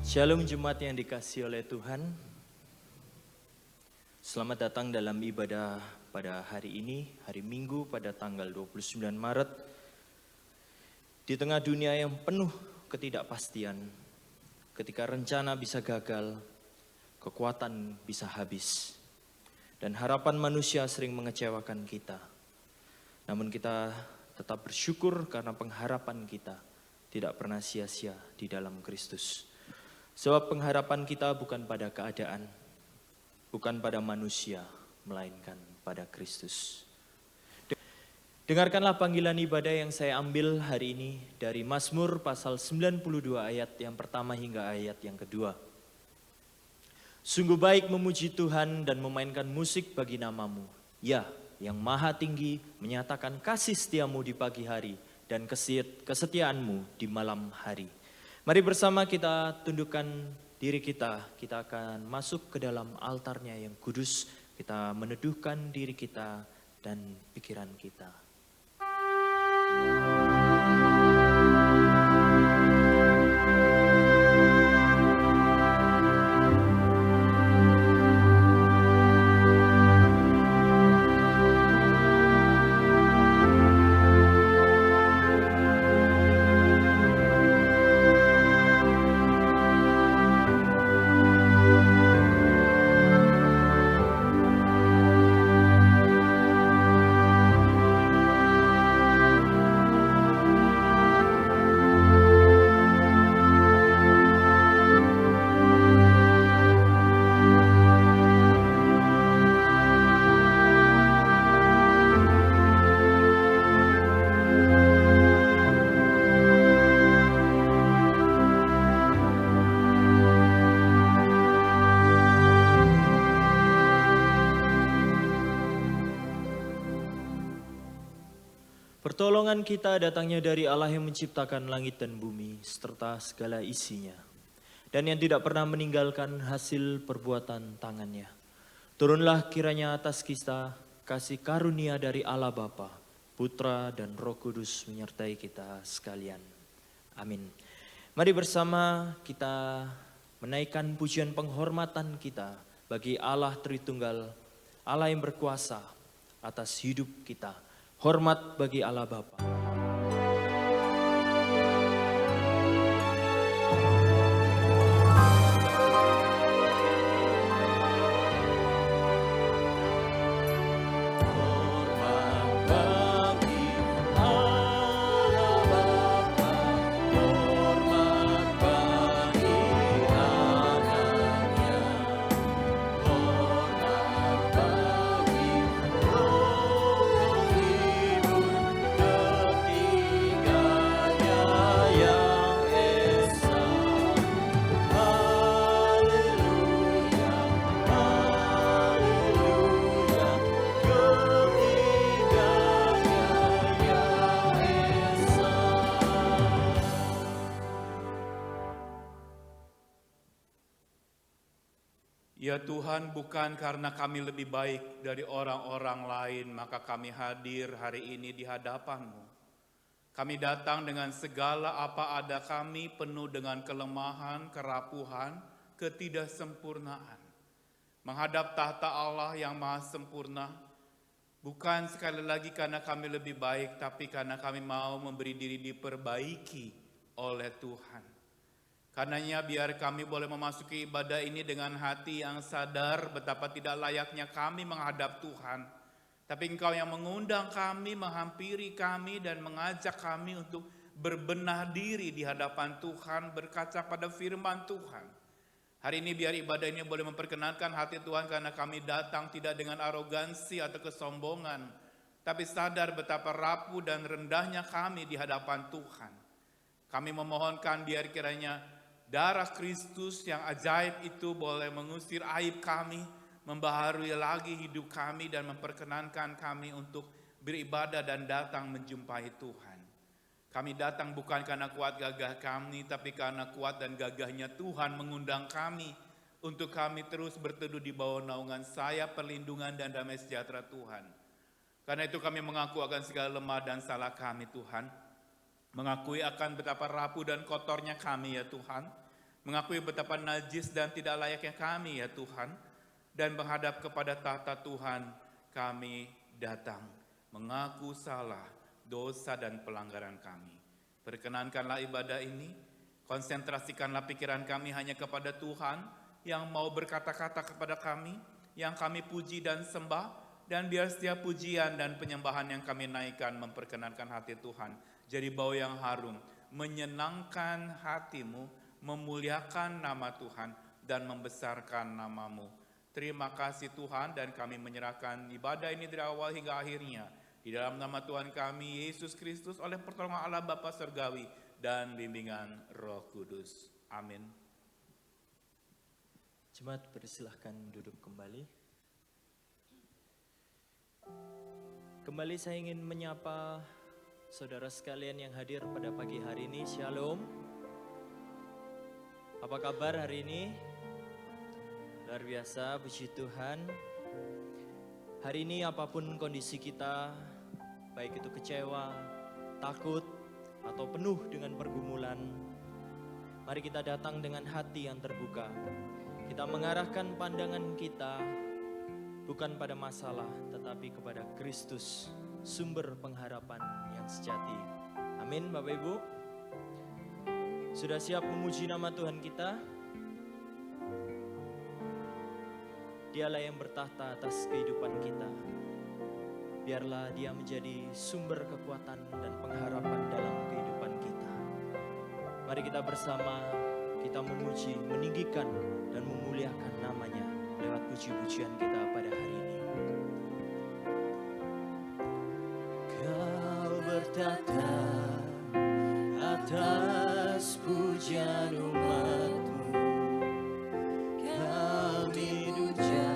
Shalom jemaat yang dikasihi oleh Tuhan. Selamat datang dalam ibadah pada hari ini, hari Minggu pada tanggal 29 Maret. Di tengah dunia yang penuh ketidakpastian, ketika rencana bisa gagal, kekuatan bisa habis, dan harapan manusia sering mengecewakan kita. Namun kita tetap bersyukur karena pengharapan kita tidak pernah sia-sia di dalam Kristus. Sebab pengharapan kita bukan pada keadaan, bukan pada manusia, melainkan pada Kristus. Dengarkanlah panggilan ibadah yang saya ambil hari ini dari Mazmur pasal 92 ayat yang pertama hingga ayat yang kedua. Sungguh baik memuji Tuhan dan memainkan musik bagi nama-Mu. Ya, yang maha tinggi menyatakan kasih setiamu di pagi hari dan kesetiaanmu di malam hari. Mari bersama kita tundukkan diri kita akan masuk ke dalam altarnya yang kudus, kita meneduhkan diri kita dan pikiran kita. Pertolongan kita datangnya dari Allah yang menciptakan langit dan bumi serta segala isinya, dan yang tidak pernah meninggalkan hasil perbuatan tangannya. Turunlah kiranya atas kita kasih karunia dari Allah Bapa, Putra dan Roh Kudus menyertai kita sekalian. Amin. Mari bersama kita menaikkan pujian penghormatan kita bagi Allah Tritunggal, Allah yang berkuasa atas hidup kita. Hormat bagi Allah Bapa. Ya Tuhan, bukan karena kami lebih baik dari orang-orang lain, maka kami hadir hari ini di hadapan-Mu. Kami datang dengan segala apa ada kami, penuh dengan kelemahan, kerapuhan, ketidaksempurnaan. Menghadap tahta Allah yang maha sempurna, bukan sekali lagi karena kami lebih baik, tapi karena kami mau memberi diri diperbaiki oleh Tuhan. Karenanya biar kami boleh memasuki ibadah ini dengan hati yang sadar betapa tidak layaknya kami menghadap Tuhan. Tapi Engkau yang mengundang kami, menghampiri kami dan mengajak kami untuk berbenah diri di hadapan Tuhan, berkaca pada firman Tuhan. Hari ini biar ibadah ini boleh memperkenankan hati Tuhan karena kami datang tidak dengan arogansi atau kesombongan, tapi sadar betapa rapuh dan rendahnya kami di hadapan Tuhan. Kami memohonkan biar kiranya darah Kristus yang ajaib itu boleh mengusir aib kami, membaharui lagi hidup kami dan memperkenankan kami untuk beribadah dan datang menjumpai Tuhan. Kami datang bukan karena kuat gagah kami, tapi karena kuat dan gagahnya Tuhan mengundang kami untuk kami terus berteduh di bawah naungan sayap perlindungan dan damai sejahtera Tuhan. Karena itu kami mengaku akan segala lemah dan salah kami Tuhan. Mengakui akan betapa rapuh dan kotornya kami ya Tuhan. mengakui betapa najis dan tidak layaknya kami ya Tuhan, dan menghadap kepada tahta Tuhan kami datang, mengaku salah, dosa dan pelanggaran kami. Perkenankanlah ibadah ini, konsentrasikanlah pikiran kami hanya kepada Tuhan yang mau berkata-kata kepada kami, yang kami puji dan sembah, dan biar setiap pujian dan penyembahan yang kami naikkan memperkenankan hati Tuhan. Jadi bau yang harum, menyenangkan hatimu, memuliakan nama Tuhan, dan membesarkan namamu. Terima kasih Tuhan, dan kami menyerahkan ibadah ini dari awal hingga akhirnya. Di dalam nama Tuhan kami, Yesus Kristus, oleh pertolongan Allah Bapa Surgawi, dan bimbingan Roh Kudus. Amin. Jemaat persilahkan duduk kembali. Kembali saya ingin menyapa saudara sekalian yang hadir pada pagi hari ini. Shalom. Apa kabar hari ini? Luar biasa, puji Tuhan. Hari ini apapun kondisi kita, baik itu kecewa, takut, atau penuh dengan pergumulan, mari kita datang dengan hati yang terbuka. Kita mengarahkan pandangan kita bukan pada masalah, tetapi kepada Kristus, sumber pengharapan yang sejati. Amin, Bapak Ibu. Sudah siap memuji nama Tuhan kita? Dialah yang bertahta atas kehidupan kita. Biarlah Dia menjadi sumber kekuatan dan pengharapan dalam kehidupan kita. Mari kita bersama, kita memuji, meninggikan, dan memuliakan namanya lewat puji-pujian kita pada hari ini. Kau bertata atas pujian umat-Mu, kami duja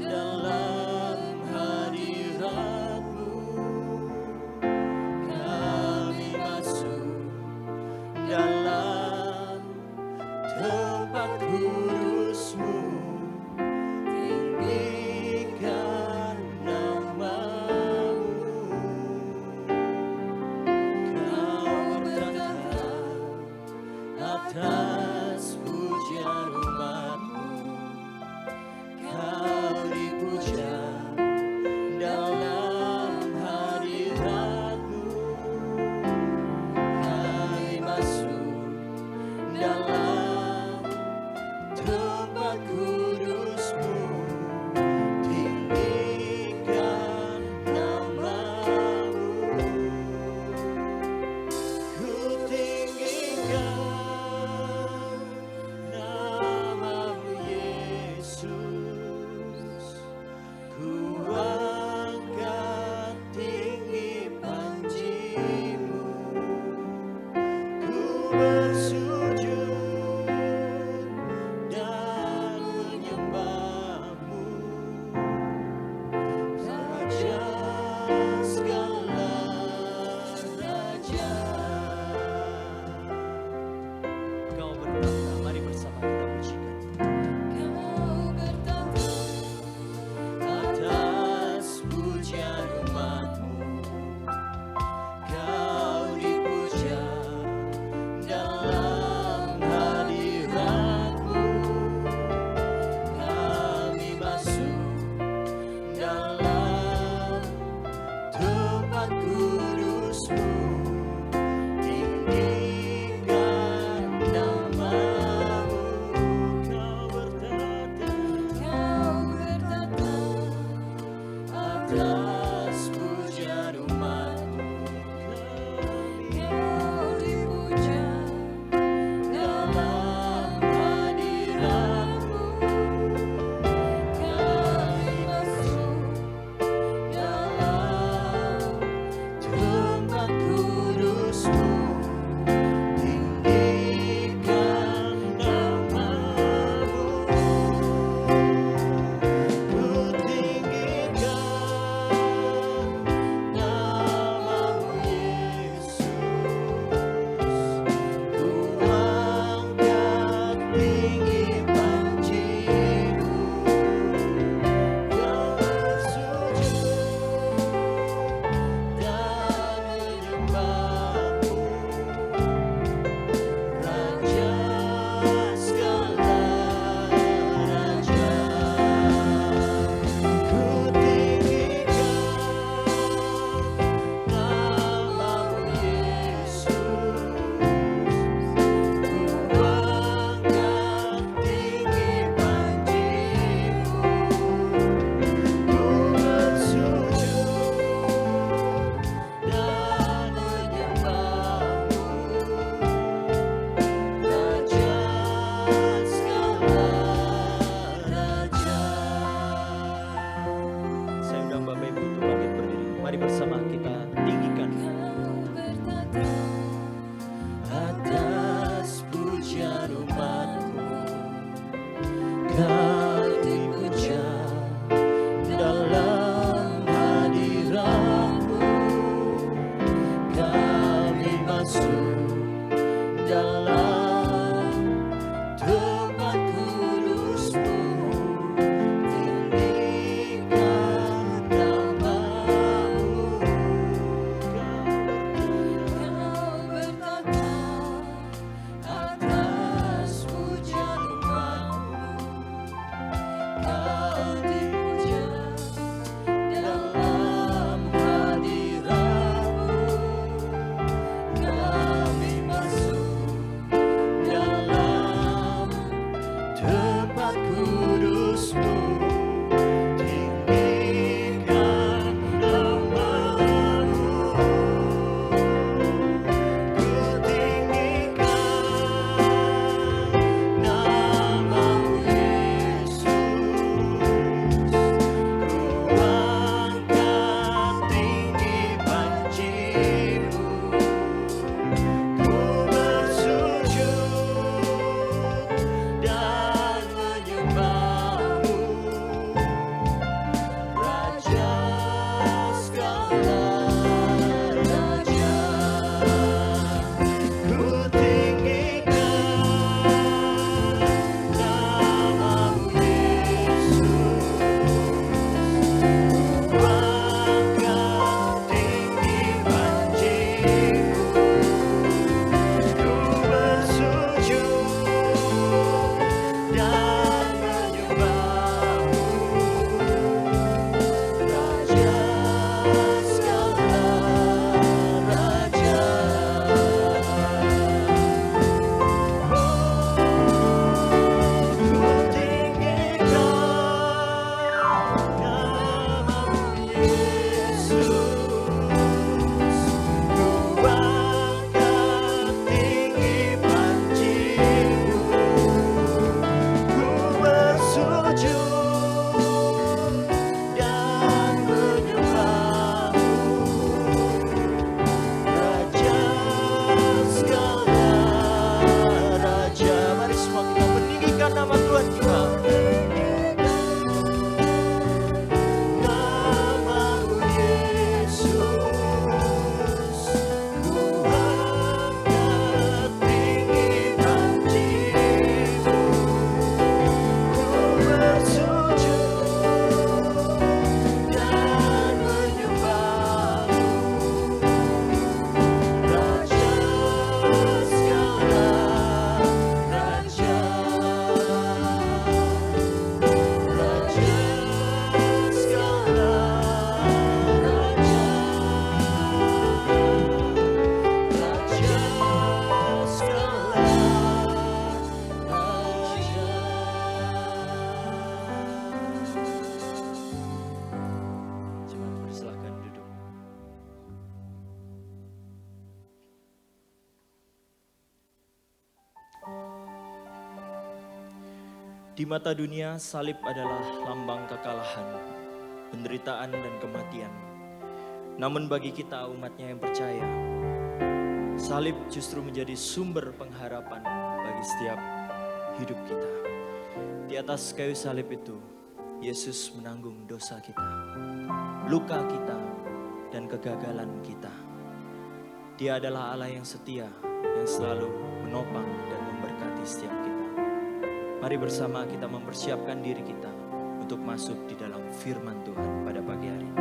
dalam hadirat-Mu, kami masuk dalam tempat kudus-Mu. Atas pujian umat-Mu, Kau dipuja dalam hadirat-Mu, kami masuk dalam tempat kudus-Mu, tinggikan nama-Mu, ku tinggikan pujian umat-Mu. Kau dipuja dalam hadirat-Mu. Kami masuk dalam tempat kudus-Mu. Tinggikan nama-Mu. Kau bertata atas pujian umat-Mu. Kau dipuja dalam hadirat-Mu. Kami masuk dalam tempat kudus-Mu. Tinggikan nama-Mu. Ku tinggikan nama-Mu Yesus. Ku angkat tinggi panji-Mu. Ku bersujud dan menyembah-Mu. Raja segala raja. Ku tinggikan nama-Mu Yesus. Ku angkat tinggi panji-Mu. Ku bersujud dan menyembah-Mu. Raja segala raja. Ku tinggikan nama-Mu Yesus. Ku angkat tinggi panji-Mu. Ku bersujud dan menyembah-Mu. Raja segala raja. Mari semua kita meninggikan nama Tuhan kita. Nama-Mu Yesus. Ku angkat tinggi panji-Mu. Ku bersujud dan menyembah-Mu. Raja segala raja. Raja segala raja. Raja segala raja. Jemaat persilahkan duduk. Di mata dunia, salib adalah lambang kekalahan, penderitaan dan kematian. Namun bagi kita umatnya yang percaya, salib justru menjadi sumber pengharapan bagi setiap hidup kita. Di atas kayu salib itu, Yesus menanggung dosa kita, luka kita, dan kegagalan kita. Dia adalah Allah yang setia, yang selalu menopang dan memberkati setiap kita. Mari bersama kita mempersiapkan diri kita untuk masuk di dalam firman Tuhan pada pagi hari ini.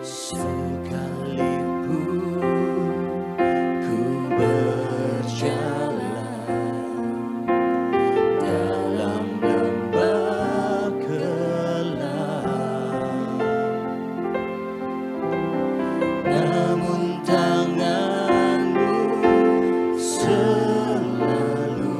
Sekalipun ku berjalan dalam lembah gelap, namun tangan-Mu selalu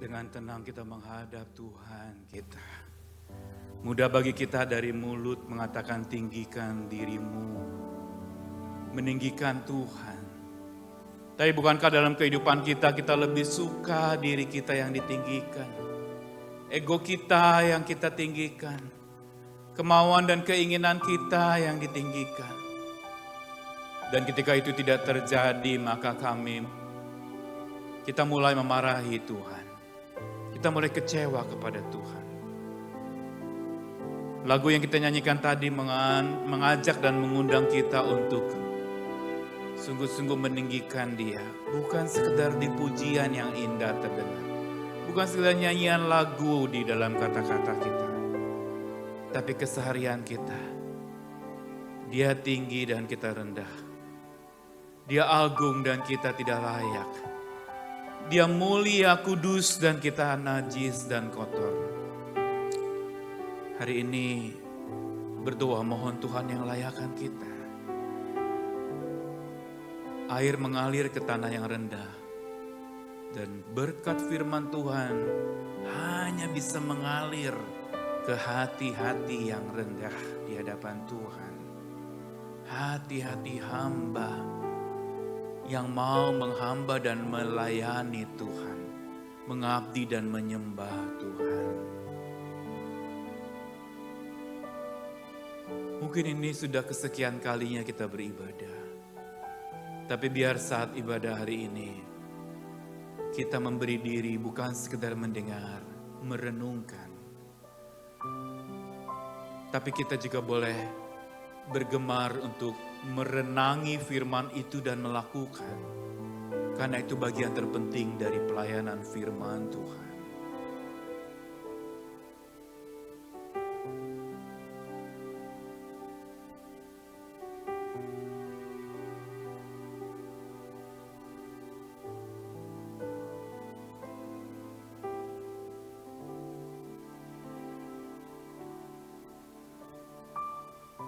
Dengan tenang kita menghadap Tuhan kita. Mudah bagi kita dari mulut mengatakan tinggikan dirimu, meninggikan Tuhan. Tapi bukankah dalam kehidupan kita lebih suka diri kita yang ditinggikan, ego kita yang kita tinggikan, kemauan dan keinginan kita yang ditinggikan. Dan ketika itu tidak terjadi, maka kita mulai memarahi Tuhan. Kita mulai kecewa kepada Tuhan. Lagu yang kita nyanyikan tadi mengajak dan mengundang kita untuk sungguh-sungguh meninggikan Dia. Bukan sekedar di pujian yang indah terdengar. Bukan sekedar nyanyian lagu di dalam kata-kata kita. Tapi keseharian kita. Dia tinggi dan kita rendah. Dia agung dan kita tidak layak. Dia mulia, kudus, dan kita najis dan kotor. Hari ini berdoa mohon Tuhan yang layakkan kita. Air mengalir ke tanah yang rendah. Dan berkat firman Tuhan hanya bisa mengalir ke hati-hati yang rendah di hadapan Tuhan. Hati-hati hamba yang mau menghamba dan melayani Tuhan, mengabdi dan menyembah Tuhan. Mungkin ini sudah kesekian kalinya kita beribadah. Tapi biar saat ibadah hari ini, kita memberi diri bukan sekedar mendengar, merenungkan. Tapi kita juga boleh bergemar untuk merenangi firman itu dan melakukan. Karena itu bagian terpenting dari pelayanan firman Tuhan.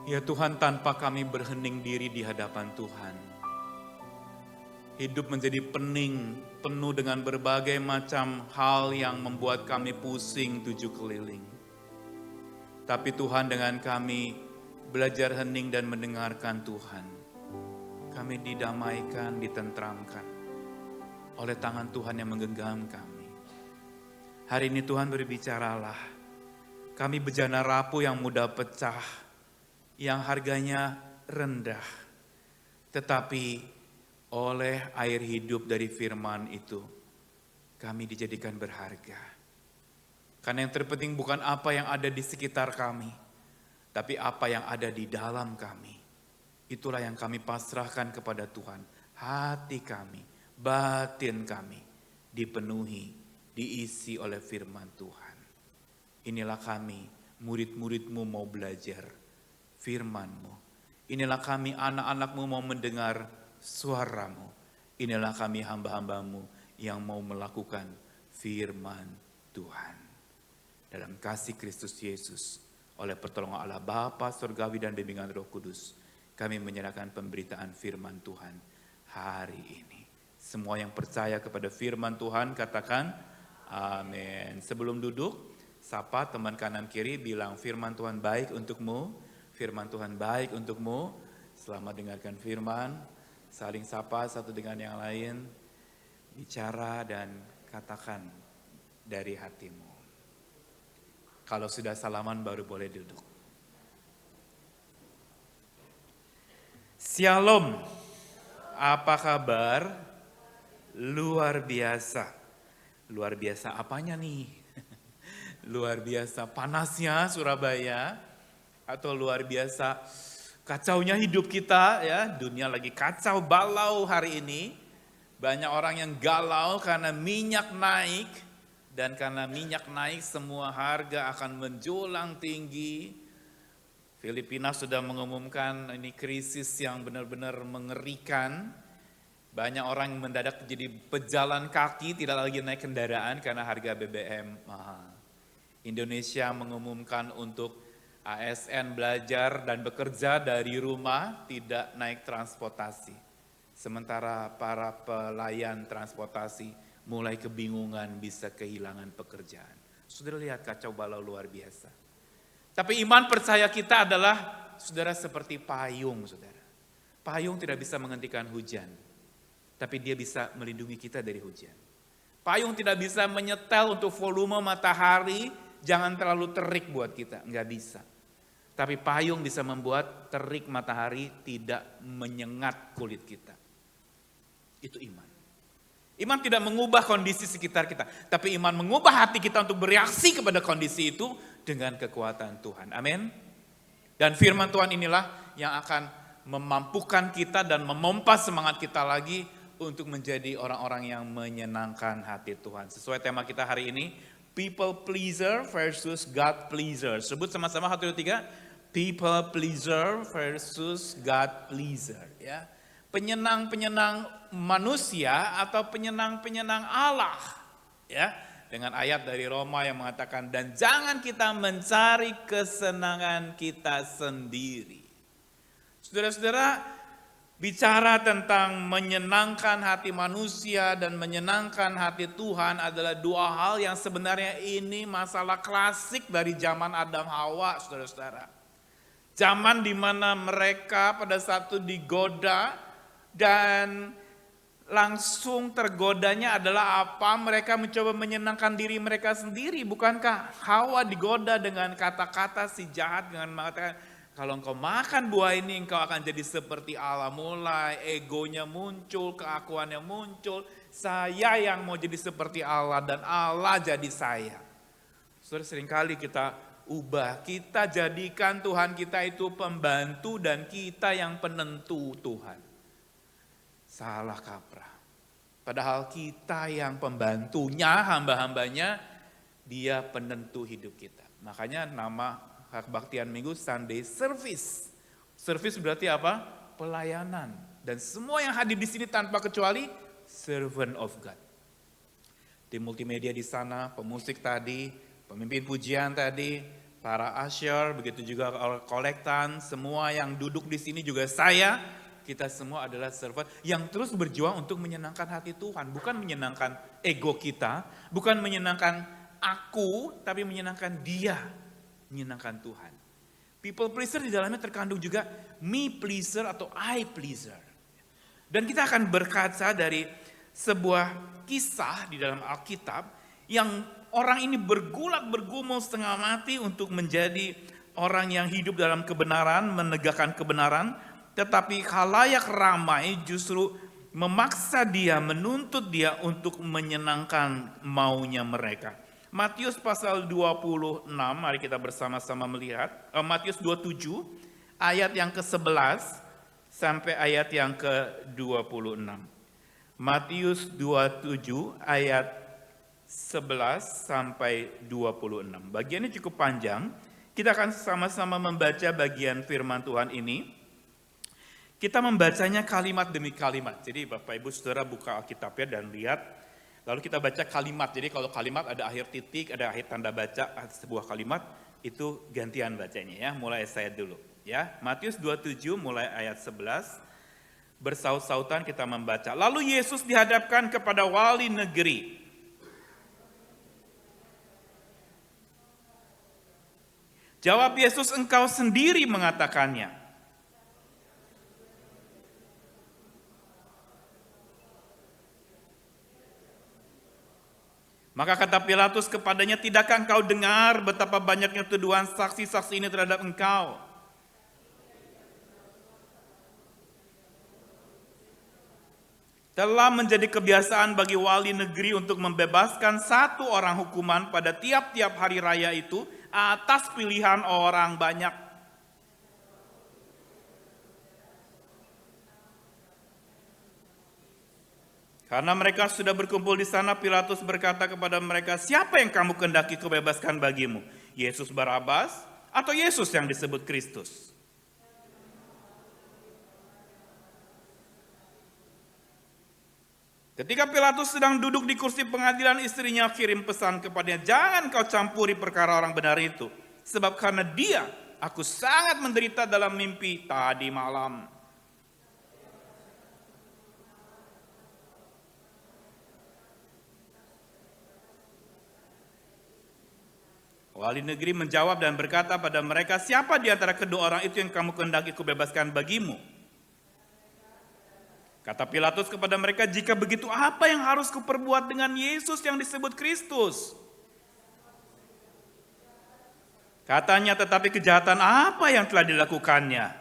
Ya Tuhan, tanpa kami berhening diri di hadapan Tuhan, hidup menjadi penuh dengan berbagai macam hal yang membuat kami pusing 7 keliling. Tapi Tuhan, dengan kami belajar hening dan mendengarkan Tuhan, kami didamaikan, ditentramkan oleh tangan Tuhan yang menggenggam kami. Hari ini Tuhan berbicaralah, kami bejana rapuh yang mudah pecah, yang harganya rendah, tetapi oleh air hidup dari firman itu, kami dijadikan berharga. Karena yang terpenting bukan apa yang ada di sekitar kami, tapi apa yang ada di dalam kami. Itulah yang kami pasrahkan kepada Tuhan. Hati kami, batin kami, dipenuhi, diisi oleh firman Tuhan. Inilah kami, murid-murid-Mu mau belajar firman-Mu. Inilah kami anak-anak-Mu mau mendengar suara-Mu. Inilah kami hamba-hamba-Mu yang mau melakukan firman Tuhan. Dalam kasih Kristus Yesus, oleh pertolongan Allah Bapa Surgawi dan bimbingan Roh Kudus, kami menyerahkan pemberitaan firman Tuhan hari ini. Semua yang percaya kepada firman Tuhan katakan amin. Sebelum duduk, sapa teman kanan kiri, bilang firman Tuhan baik untukmu. Firman Tuhan baik untukmu. Selamat dengarkan firman. Saling sapa satu dengan yang lain. Bicara dan katakan dari hatimu. Kalau sudah salaman baru boleh duduk. Shalom. Apa kabar? Luar biasa. Luar biasa apanya nih? Luar biasa panasnya Surabaya. Atau luar biasa kacaunya hidup kita ya. Dunia lagi kacau balau hari ini. Banyak orang yang galau karena minyak naik. Dan karena minyak naik semua harga akan menjulang tinggi. Filipina sudah mengumumkan ini krisis yang benar-benar mengerikan. Banyak orang mendadak jadi pejalan kaki, tidak lagi naik kendaraan karena harga BBM mahal. Indonesia mengumumkan untuk ASN belajar dan bekerja dari rumah, tidak naik transportasi. Sementara para pelayan transportasi mulai kebingungan, bisa kehilangan pekerjaan. Saudara lihat kacau balau luar biasa. Tapi iman percaya kita adalah, saudara, seperti payung, saudara. Payung tidak bisa menghentikan hujan, tapi dia bisa melindungi kita dari hujan. Payung tidak bisa menyetel untuk volume matahari, jangan terlalu terik buat kita, nggak bisa. Tapi payung bisa membuat terik matahari tidak menyengat kulit kita. Itu iman. Iman tidak mengubah kondisi sekitar kita, tapi iman mengubah hati kita untuk bereaksi kepada kondisi itu dengan kekuatan Tuhan. Amin. Dan firman Tuhan inilah yang akan memampukan kita dan memompa semangat kita lagi untuk menjadi orang-orang yang menyenangkan hati Tuhan. Sesuai tema kita hari ini, people pleaser versus God pleaser. Sebut sama-sama 1, 2, 3. People pleaser versus God pleaser. Ya. Penyenang-penyenang manusia atau penyenang-penyenang Allah. Ya. Dengan ayat dari Roma yang mengatakan, dan jangan kita mencari kesenangan kita sendiri. Saudara-saudara, bicara tentang menyenangkan hati manusia dan menyenangkan hati Tuhan adalah dua hal yang sebenarnya ini masalah klasik dari zaman Adam Hawa, saudara-saudara. Zaman di mana mereka pada saat itu digoda dan langsung tergodanya adalah apa? Mereka mencoba menyenangkan diri mereka sendiri. Bukankah Hawa digoda dengan kata-kata si jahat dengan mengatakan, kalau engkau makan buah ini engkau akan jadi seperti Allah. Mulai egonya muncul, keakuannya muncul. Saya yang mau jadi seperti Allah dan Allah jadi saya. Saudara, seringkali kita ubah. Kita jadikan Tuhan kita itu pembantu dan kita yang penentu Tuhan. Salah kaprah. Padahal kita yang pembantunya, hamba-hambanya, dia penentu hidup kita. Makanya nama Kebaktian Minggu Sunday Service. Service berarti apa? Pelayanan. Dan semua yang hadir di sini tanpa kecuali servant of God. Tim multimedia di sana, pemusik tadi, pemimpin pujian tadi, para usher, begitu juga kolektan, semua yang duduk di sini juga saya. Kita semua adalah servant yang terus berjuang untuk menyenangkan hati Tuhan. Bukan menyenangkan ego kita, bukan menyenangkan aku, tapi menyenangkan Dia, menyenangkan Tuhan. People pleaser di dalamnya terkandung juga me pleaser atau I pleaser. Dan kita akan berkaca dari sebuah kisah di dalam Alkitab yang orang ini bergulat bergumul setengah mati untuk menjadi orang yang hidup dalam kebenaran, menegakkan kebenaran. Tetapi khalayak ramai justru memaksa dia, menuntut dia untuk menyenangkan maunya mereka. Matius pasal 26, mari kita bersama-sama melihat. Matius 27 ayat yang ke-11 sampai ayat yang ke-26. Matius 27 ayat 11 sampai 26. Bagiannya cukup panjang. Kita akan sama-sama membaca bagian firman Tuhan ini. Kita membacanya kalimat demi kalimat. Jadi Bapak Ibu Saudara buka Alkitabnya dan lihat. Lalu kita baca kalimat. Jadi kalau kalimat ada akhir titik, ada akhir tanda baca sebuah kalimat, itu gantian bacanya ya. Mulai saya dulu ya. Matius 27 mulai ayat 11. Bersaut-sautan kita membaca. Lalu Yesus dihadapkan kepada wali negeri. Jawab Yesus, engkau sendiri mengatakannya. Maka kata Pilatus kepadanya, tidakkah engkau dengar betapa banyaknya tuduhan saksi-saksi ini terhadap engkau? Telah menjadi kebiasaan bagi wali negeri untuk membebaskan satu orang hukuman pada tiap-tiap hari raya itu atas pilihan orang banyak. Karena mereka sudah berkumpul di sana, Pilatus berkata kepada mereka, siapa yang kamu kehendaki kubebaskan bagimu? Yesus Barabas atau Yesus yang disebut Kristus? Ketika Pilatus sedang duduk di kursi pengadilan, istrinya kirim pesan kepadanya, jangan kau campuri perkara orang benar itu. Sebab karena dia, aku sangat menderita dalam mimpi tadi malam. Wali negeri menjawab dan berkata pada mereka, siapa di antara kedua orang itu yang kamu kehendaki kubebaskan bagimu? Kata Pilatus kepada mereka, jika begitu apa yang harus kuperbuat dengan Yesus yang disebut Kristus? Katanya, tetapi kejahatan apa yang telah dilakukannya?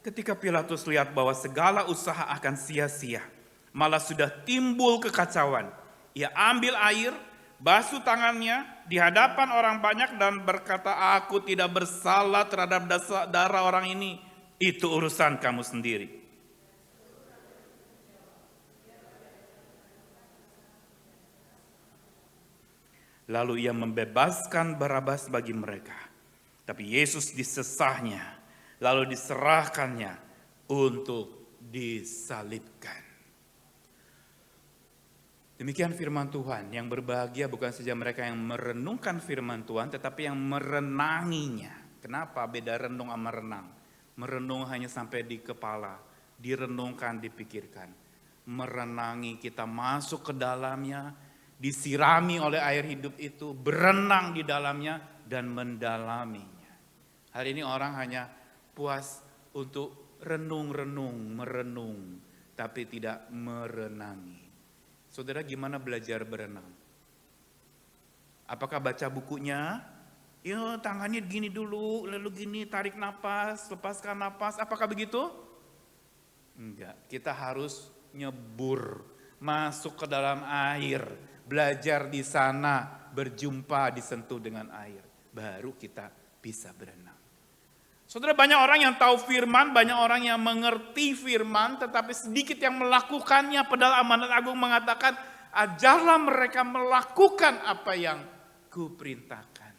Ketika Pilatus lihat bahwa segala usaha akan sia-sia, malah sudah timbul kekacauan, ia ambil air, basuh tangannya di hadapan orang banyak dan berkata, aku tidak bersalah terhadap darah orang ini. Itu urusan kamu sendiri. Lalu ia membebaskan Barabas bagi mereka. Tapi Yesus disesahnya, lalu diserahkannya untuk disalibkan. Demikian firman Tuhan. Yang berbahagia bukan saja mereka yang merenungkan firman Tuhan, tetapi yang merenanginya. Kenapa beda renung sama renang? Merenung hanya sampai di kepala, direnungkan, dipikirkan. Merenangi, kita masuk ke dalamnya, disirami oleh air hidup itu, berenang di dalamnya dan mendalaminya. Hari ini orang hanya puas untuk renung-renung, merenung, tapi tidak merenangi. Saudara, gimana belajar berenang? Apakah baca bukunya? Yo, tangannya gini dulu, lalu gini, tarik napas, lepaskan napas. Apakah begitu? Enggak, kita harus nyebur, masuk ke dalam air, belajar di sana, berjumpa, disentuh dengan air. Baru kita bisa berenang. Saudara, banyak orang yang tahu firman, banyak orang yang mengerti firman, tetapi sedikit yang melakukannya. Padahal amanat agung mengatakan, ajarlah mereka melakukan apa yang kuperintahkan.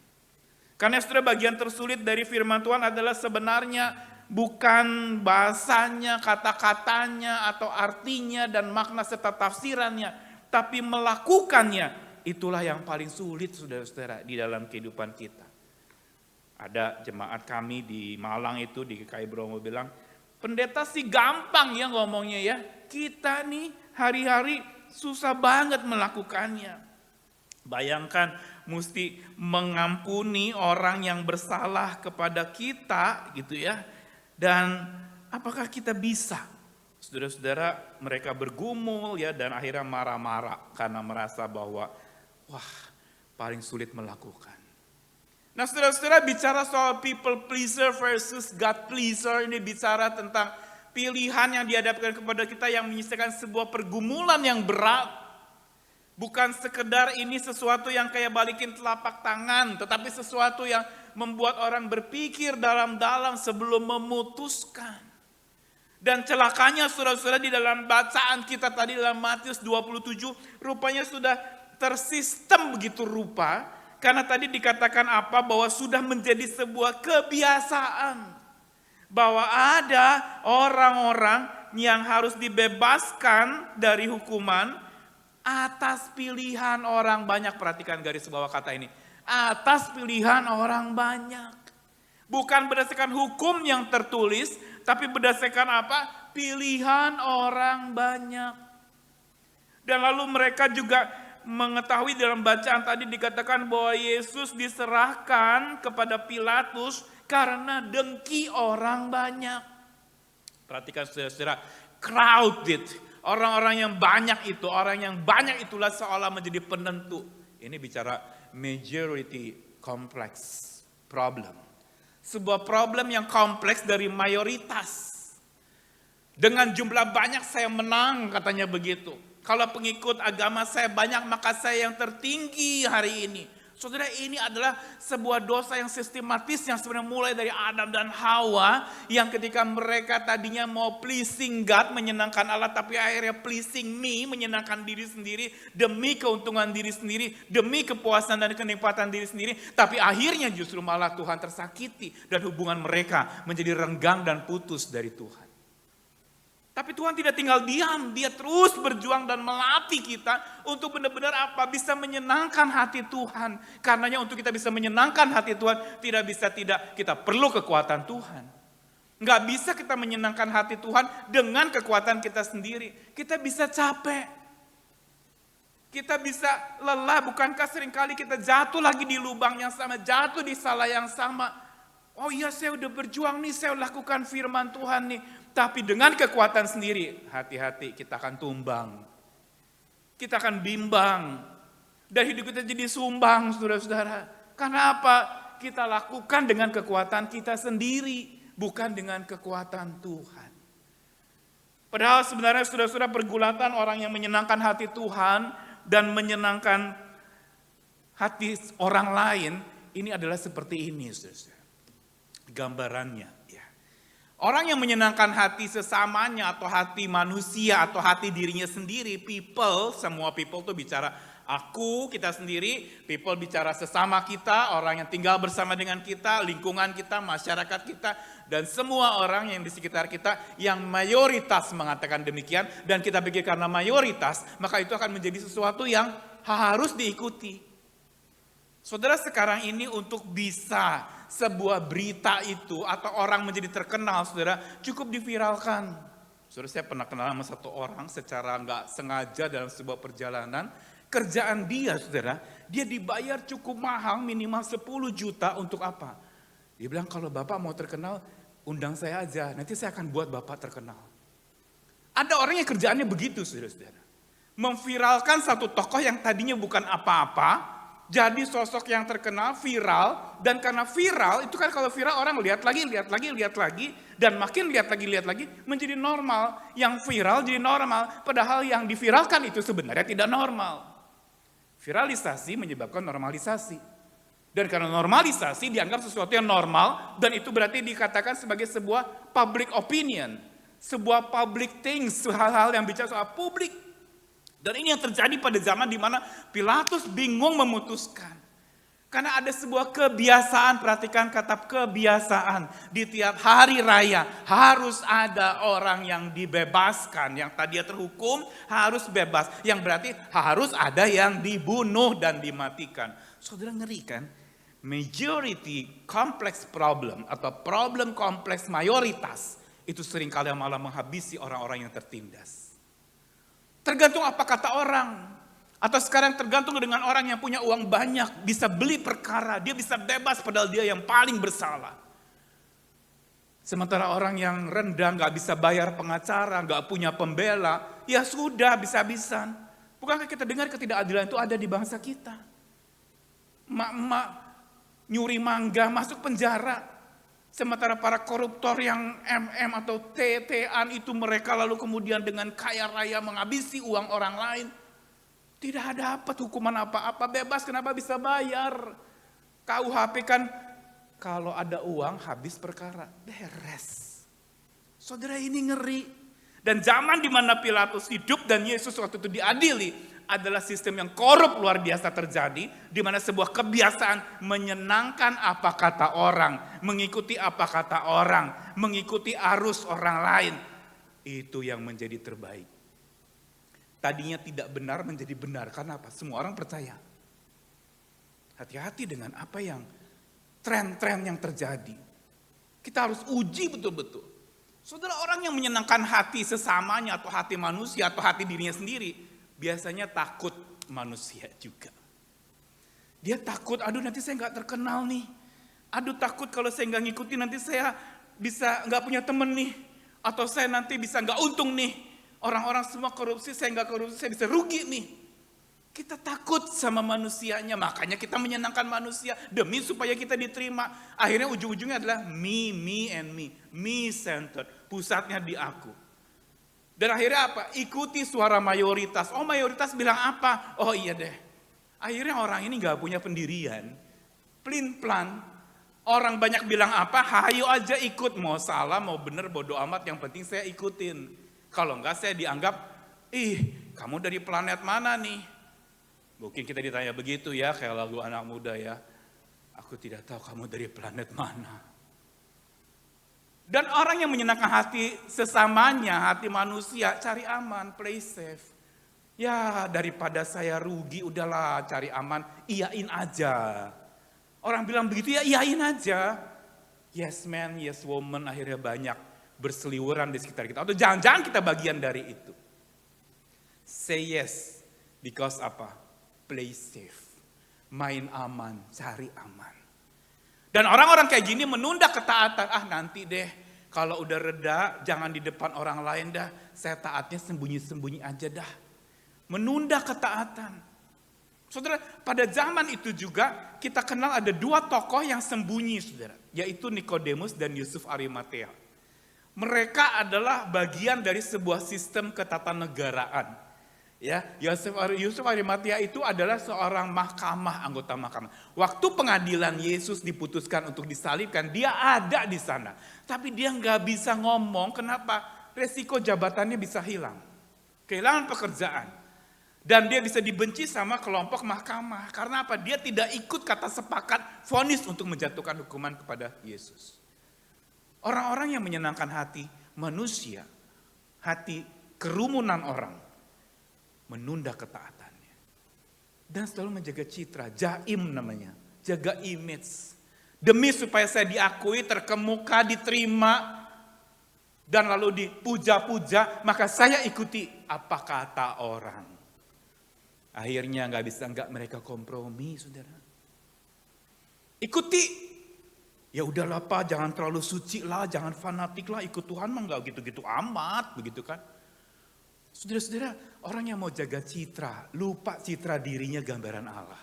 Karena saudara, bagian tersulit dari firman Tuhan adalah sebenarnya bukan bahasanya, kata-katanya, atau artinya dan makna serta tafsirannya, tapi melakukannya. Itulah yang paling sulit, saudara-saudara, di dalam kehidupan kita. Ada jemaat kami di Malang itu, di GKI Bromo bilang, pendeta sih gampang ya ngomongnya ya. Kita nih hari-hari susah banget melakukannya. Bayangkan mesti mengampuni orang yang bersalah kepada kita gitu ya. Dan apakah kita bisa? Saudara-saudara, mereka bergumul ya dan akhirnya marah-marah karena merasa bahwa wah, paling sulit melakukan. Nah, saudara-saudara, bicara soal people pleaser versus God pleaser, ini bicara tentang pilihan yang dihadapkan kepada kita yang menyisakan sebuah pergumulan yang berat. Bukan sekedar ini sesuatu yang kayak balikin telapak tangan, tetapi sesuatu yang membuat orang berpikir dalam-dalam sebelum memutuskan. Dan celakanya saudara-saudara, di dalam bacaan kita tadi dalam Matius 27, rupanya sudah tersistem begitu rupa. Karena tadi dikatakan apa? Bahwa sudah menjadi sebuah kebiasaan. Bahwa ada orang-orang yang harus dibebaskan dari hukuman atas pilihan orang banyak. Perhatikan garis bawah kata ini. Atas pilihan orang banyak. Bukan berdasarkan hukum yang tertulis, tapi berdasarkan apa? Pilihan orang banyak. Dan lalu mereka juga mengetahui dalam bacaan tadi dikatakan bahwa Yesus diserahkan kepada Pilatus karena dengki orang banyak. Perhatikan saudara-saudara, crowded, orang-orang yang banyak itu, orang yang banyak itulah seolah menjadi penentu. Ini bicara majority complex problem. Sebuah problem yang kompleks dari mayoritas. Dengan jumlah banyak saya menang, katanya begitu. Kalau pengikut agama saya banyak, maka saya yang tertinggi hari ini. Saudara, ini adalah sebuah dosa yang sistematis yang sebenarnya mulai dari Adam dan Hawa. Yang ketika mereka tadinya mau pleasing God, menyenangkan Allah, tapi akhirnya pleasing me, menyenangkan diri sendiri. Demi keuntungan diri sendiri, demi kepuasan dan kenikmatan diri sendiri. Tapi akhirnya justru malah Tuhan tersakiti. Dan hubungan mereka menjadi renggang dan putus dari Tuhan. Tapi Tuhan tidak tinggal diam, dia terus berjuang dan melatih kita untuk benar-benar apa? Bisa menyenangkan hati Tuhan. Karenanya untuk kita bisa menyenangkan hati Tuhan, tidak bisa tidak, kita perlu kekuatan Tuhan. Nggak bisa kita menyenangkan hati Tuhan dengan kekuatan kita sendiri. Kita bisa capek. Kita bisa lelah, bukankah seringkali kita jatuh lagi di lubang yang sama, jatuh di salah yang sama. Oh iya, saya udah berjuang nih, saya lakukan firman Tuhan nih. Tapi dengan kekuatan sendiri, hati-hati, kita akan tumbang. Kita akan bimbang. Dan hidup kita jadi sumbang, saudara-saudara. Karena apa? Kita lakukan dengan kekuatan kita sendiri, bukan dengan kekuatan Tuhan. Padahal sebenarnya saudara-saudara, pergulatan orang yang menyenangkan hati Tuhan dan menyenangkan hati orang lain, ini adalah seperti ini, saudara-saudara. Gambarannya. Ya. Orang yang menyenangkan hati sesamanya atau hati manusia atau hati dirinya sendiri, people, semua people tuh bicara aku, kita sendiri, people bicara sesama kita, orang yang tinggal bersama dengan kita, lingkungan kita, masyarakat kita, dan semua orang yang di sekitar kita yang mayoritas mengatakan demikian, dan kita pikir karena mayoritas, maka itu akan menjadi sesuatu yang harus diikuti. Saudara, sekarang ini untuk bisa sebuah berita itu atau orang menjadi terkenal, saudara, cukup diviralkan. Saudara, saya pernah kenal sama satu orang secara nggak sengaja dalam sebuah perjalanan. Kerjaan dia, saudara, dia dibayar cukup mahal, minimal 10 juta untuk apa? Dia bilang, kalau Bapak mau terkenal, undang saya aja, nanti saya akan buat Bapak terkenal. Ada orang yang kerjaannya begitu, saudara-saudara. Memviralkan satu tokoh yang tadinya bukan apa-apa, jadi sosok yang terkenal, viral, dan karena viral, itu kan kalau viral orang lihat lagi, dan makin lihat lagi, menjadi normal. Yang viral jadi normal, padahal yang diviralkan itu sebenarnya tidak normal. Viralisasi menyebabkan normalisasi. Dan karena normalisasi dianggap sesuatu yang normal, dan itu berarti dikatakan sebagai sebuah public opinion. Sebuah public things, hal-hal yang bicara soal publik. Dan ini yang terjadi pada zaman di mana Pilatus bingung memutuskan. Karena ada sebuah kebiasaan, perhatikan kata kebiasaan. Di tiap hari raya harus ada orang yang dibebaskan. Yang tadinya terhukum harus bebas. Yang berarti harus ada yang dibunuh dan dimatikan. Saudara, ngeri kan? Majority complex problem atau problem kompleks mayoritas itu seringkali malah menghabisi orang-orang yang tertindas. Tergantung apa kata orang. Atau sekarang tergantung dengan orang yang punya uang banyak, bisa beli perkara, dia bisa bebas padahal dia yang paling bersalah. Sementara orang yang rendah gak bisa bayar pengacara, gak punya pembela, ya sudah bisa-bisan. Bukankah kita dengar ketidakadilan itu ada di bangsa kita? Emak-emak nyuri mangga masuk penjara. Sementara para koruptor yang MM atau TT-an itu mereka lalu kemudian dengan kaya raya menghabisi uang orang lain. Tidak dapat hukuman apa-apa, bebas, kenapa bisa bayar? KUHP kan kalau ada uang habis perkara, beres. Saudara, ini ngeri. Dan zaman di mana Pilatus hidup dan Yesus waktu itu diadili adalah sistem yang korup luar biasa terjadi, di mana sebuah kebiasaan menyenangkan apa kata orang, mengikuti apa kata orang, mengikuti arus orang lain. Itu yang menjadi terbaik. Tadinya tidak benar menjadi benar. Karena apa? Semua orang percaya. Hati-hati dengan apa yang tren-tren yang terjadi. Kita harus uji betul-betul. Saudara, orang yang menyenangkan hati sesamanya atau hati manusia atau hati dirinya sendiri, biasanya takut manusia juga. Dia takut, aduh nanti saya gak terkenal nih. Aduh takut kalau saya gak ngikutin nanti saya bisa gak punya temen nih. Atau saya nanti bisa gak untung nih. Orang-orang semua korupsi, saya nggak korupsi, saya bisa rugi nih. Kita takut sama manusianya, makanya kita menyenangkan manusia demi supaya kita diterima. Akhirnya ujung-ujungnya adalah me and me-centered, pusatnya di aku. Dan akhirnya apa? Ikuti suara mayoritas. Oh, mayoritas bilang apa? Oh iya deh. Akhirnya orang ini nggak punya pendirian, plin-plan. Orang banyak bilang apa? Hayo aja ikut, mau salah mau bener bodo amat, yang penting saya ikutin. Kalau enggak saya dianggap, kamu dari planet mana nih? Mungkin kita ditanya begitu ya, kayak lagu anak muda ya. Aku tidak tahu kamu dari planet mana. Dan orang yang menyenangkan hati sesamanya, hati manusia, cari aman, play safe. Ya daripada saya rugi, udahlah cari aman, iyain aja. Orang bilang begitu ya iyain aja. Yes man, yes woman, akhirnya banyak berseliweran di sekitar kita. Atau jangan-jangan kita bagian dari itu. Say yes Because apa? Play safe. Main aman, cari aman. Dan orang-orang kayak gini menunda ketaatan. Nanti deh, kalau udah reda, jangan di depan orang lain dah. Saya taatnya sembunyi-sembunyi aja dah. Menunda ketaatan. Saudara, pada zaman itu juga kita kenal ada dua tokoh yang sembunyi, saudara. Yaitu Nikodemus dan Yusuf Arimatea. Mereka adalah bagian dari sebuah sistem ketatanegaraan. Ya, Yusuf Arimatea itu adalah seorang anggota mahkamah. Waktu pengadilan Yesus diputuskan untuk disalibkan, dia ada di sana. Tapi dia nggak bisa ngomong, kenapa? Resiko jabatannya bisa hilang. Kehilangan pekerjaan. Dan dia bisa dibenci sama kelompok mahkamah. Karena apa? Dia tidak ikut kata sepakat vonis untuk menjatuhkan hukuman kepada Yesus. Orang-orang yang menyenangkan hati manusia, hati kerumunan orang, menunda ketaatannya. Dan selalu menjaga citra, jaim namanya, jaga image. Demi supaya saya diakui, terkemuka, diterima, dan lalu dipuja-puja, maka saya ikuti apa kata orang. Akhirnya nggak mereka kompromi, saudara. Ikuti. Ya udahlah Pak, jangan terlalu suci lah, jangan fanatik lah, ikut Tuhan mah nggak gitu-gitu amat, begitu kan? Saudara-saudara, orang yang mau jaga citra, lupa citra dirinya gambaran Allah.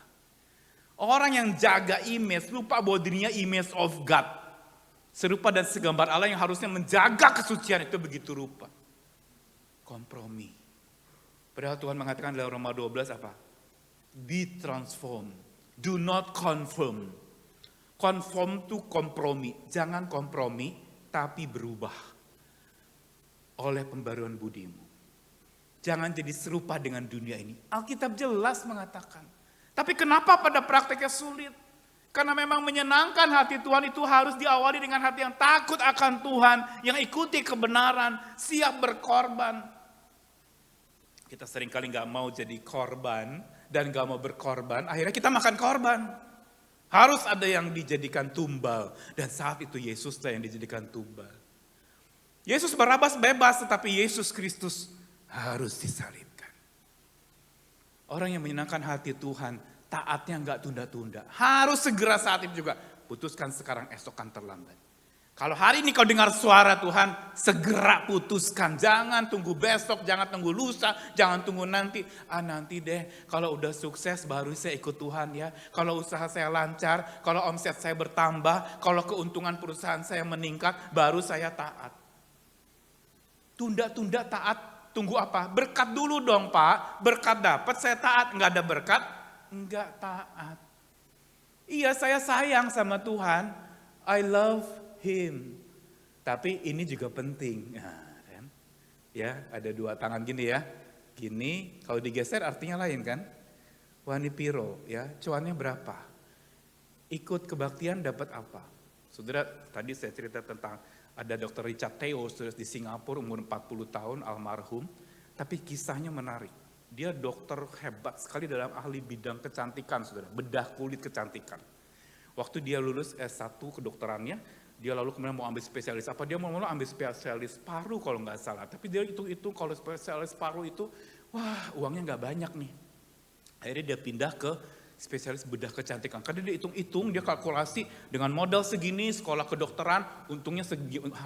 Orang yang jaga image, lupa bahwa dirinya image of God. Serupa dan segambar Allah yang harusnya menjaga kesucian itu begitu rupa. Kompromi. Padahal Tuhan mengatakan dalam Roma 12 apa? Be transformed, do not conform. Conform to kompromi, jangan kompromi tapi berubah oleh pembaruan budimu. Jangan jadi serupa dengan dunia ini. Alkitab jelas mengatakan. Tapi kenapa pada prakteknya sulit? Karena memang menyenangkan hati Tuhan itu harus diawali dengan hati yang takut akan Tuhan, yang ikuti kebenaran, siap berkorban. Kita seringkali gak mau jadi korban dan gak mau berkorban, akhirnya kita makan korban. Harus ada yang dijadikan tumbal. Dan saat itu Yesuslah yang dijadikan tumbal. Yesus Barabas bebas, tetapi Yesus Kristus harus disalibkan. Orang yang menyenangkan hati Tuhan, taatnya enggak tunda-tunda. Harus segera saat itu juga. Putuskan sekarang, esok kan terlambat. Kalau hari ini kau dengar suara Tuhan, segera putuskan. Jangan tunggu besok, jangan tunggu lusa, jangan tunggu nanti. Nanti deh, kalau udah sukses baru saya ikut Tuhan ya. Kalau usaha saya lancar, kalau omset saya bertambah, kalau keuntungan perusahaan saya meningkat, baru saya taat. Tunda-tunda taat, tunggu apa? Berkat dulu dong Pak, berkat dapat saya taat. Enggak ada berkat, enggak taat. Iya, saya sayang sama Tuhan, I love Him. Tapi ini juga penting. Nah, kan? Ya, ada dua tangan gini ya. Gini, kalau digeser artinya lain kan? Wani piro ya, cuannya berapa? Ikut kebaktian dapat apa? Saudara, tadi saya cerita tentang ada Dr. Richard Theo di Singapura umur 40 tahun almarhum, tapi kisahnya menarik. Dia dokter hebat sekali dalam ahli bidang kecantikan, saudara, bedah kulit kecantikan. Waktu dia lulus S1 kedokterannya, dia lalu kemudian mau ambil spesialis apa? Dia mau ambil spesialis paru kalau nggak salah. Tapi dia hitung kalau spesialis paru itu, wah uangnya nggak banyak nih. Akhirnya dia pindah ke spesialis bedah kecantikan. Karena dia hitung-hitung, dia kalkulasi dengan modal segini, sekolah kedokteran, untungnya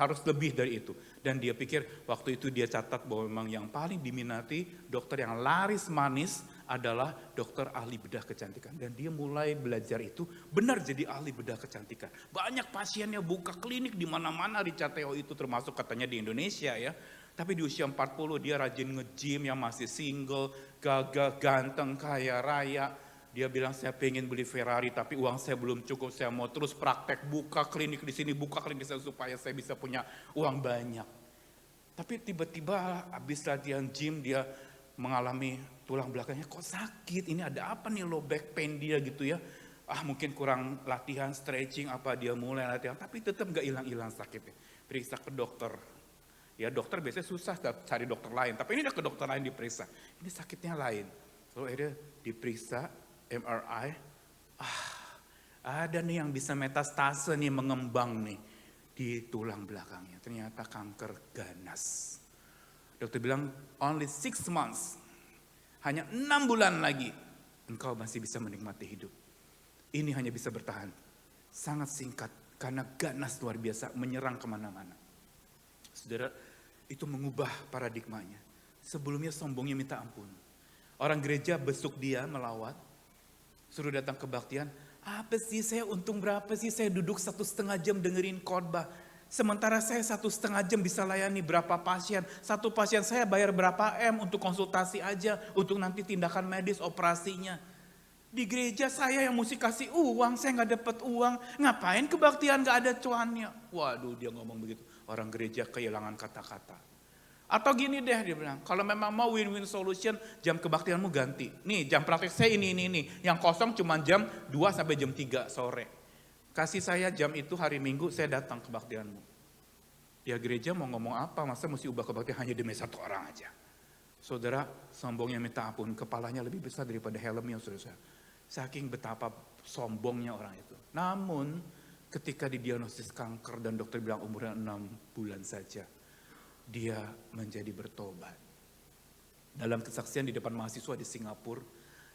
harus lebih dari itu. Dan dia pikir waktu itu dia catat bahwa memang yang paling diminati dokter yang laris manis adalah dokter ahli bedah kecantikan. Dan dia mulai belajar itu, benar jadi ahli bedah kecantikan. Banyak pasiennya buka klinik di mana-mana Richard Theo itu, termasuk katanya di Indonesia ya. Tapi di usia 40 dia rajin nge-gym, yang masih single, gagah, ganteng, kaya raya. Dia bilang saya pengen beli Ferrari tapi uang saya belum cukup, saya mau terus praktek buka klinik di sini, buka klinik di sana supaya saya bisa punya uang banyak. Tapi tiba-tiba habis latihan gym dia mengalami tulang belakangnya kok sakit, ini ada apa nih low back pain dia gitu ya. Mungkin kurang latihan stretching apa, dia mulai latihan tapi tetap gak hilang-hilang sakitnya. Periksa ke dokter. Ya dokter biasanya susah cari dokter lain, tapi ini udah ke dokter lain diperiksa. Ini sakitnya lain. Lalu akhirnya diperiksa MRI, ada nih yang bisa metastase nih, mengembang nih di tulang belakangnya. Ternyata kanker ganas. Dokter bilang only 6 months, hanya 6 bulan lagi engkau masih bisa menikmati hidup. Ini hanya bisa bertahan sangat singkat karena ganas luar biasa menyerang kemana-mana. Saudara, itu mengubah paradigmanya. Sebelumnya sombongnya minta ampun. Orang gereja besuk dia melawat, suruh datang kebaktian. Apa sih, saya untung berapa sih, saya duduk 1,5 jam dengerin khotbah. Sementara saya 1,5 jam bisa layani berapa pasien. Satu pasien saya bayar berapa M untuk konsultasi aja, untuk nanti tindakan medis operasinya. Di gereja saya yang mesti kasih uang, saya nggak dapat uang. Ngapain kebaktian nggak ada cuannya? Waduh, dia ngomong begitu. Orang gereja kehilangan kata-kata. Atau gini deh, dia bilang, kalau memang mau win-win solution, jam kebaktianmu ganti. Nih, jam praktek saya ini. Yang kosong cuma jam 2 sampai jam 3 sore. Kasih saya jam itu hari Minggu, saya datang kebaktianmu. Ya gereja mau ngomong apa, masa mesti ubah kebaktian hanya demi 1 orang aja. Saudara, sombongnya minta ampun, kepalanya lebih besar daripada helmnya, saudara. Saking betapa sombongnya orang itu. Namun, ketika didiagnosis kanker dan dokter bilang umurnya 6 bulan saja, dia menjadi bertobat. Dalam kesaksian di depan mahasiswa di Singapura,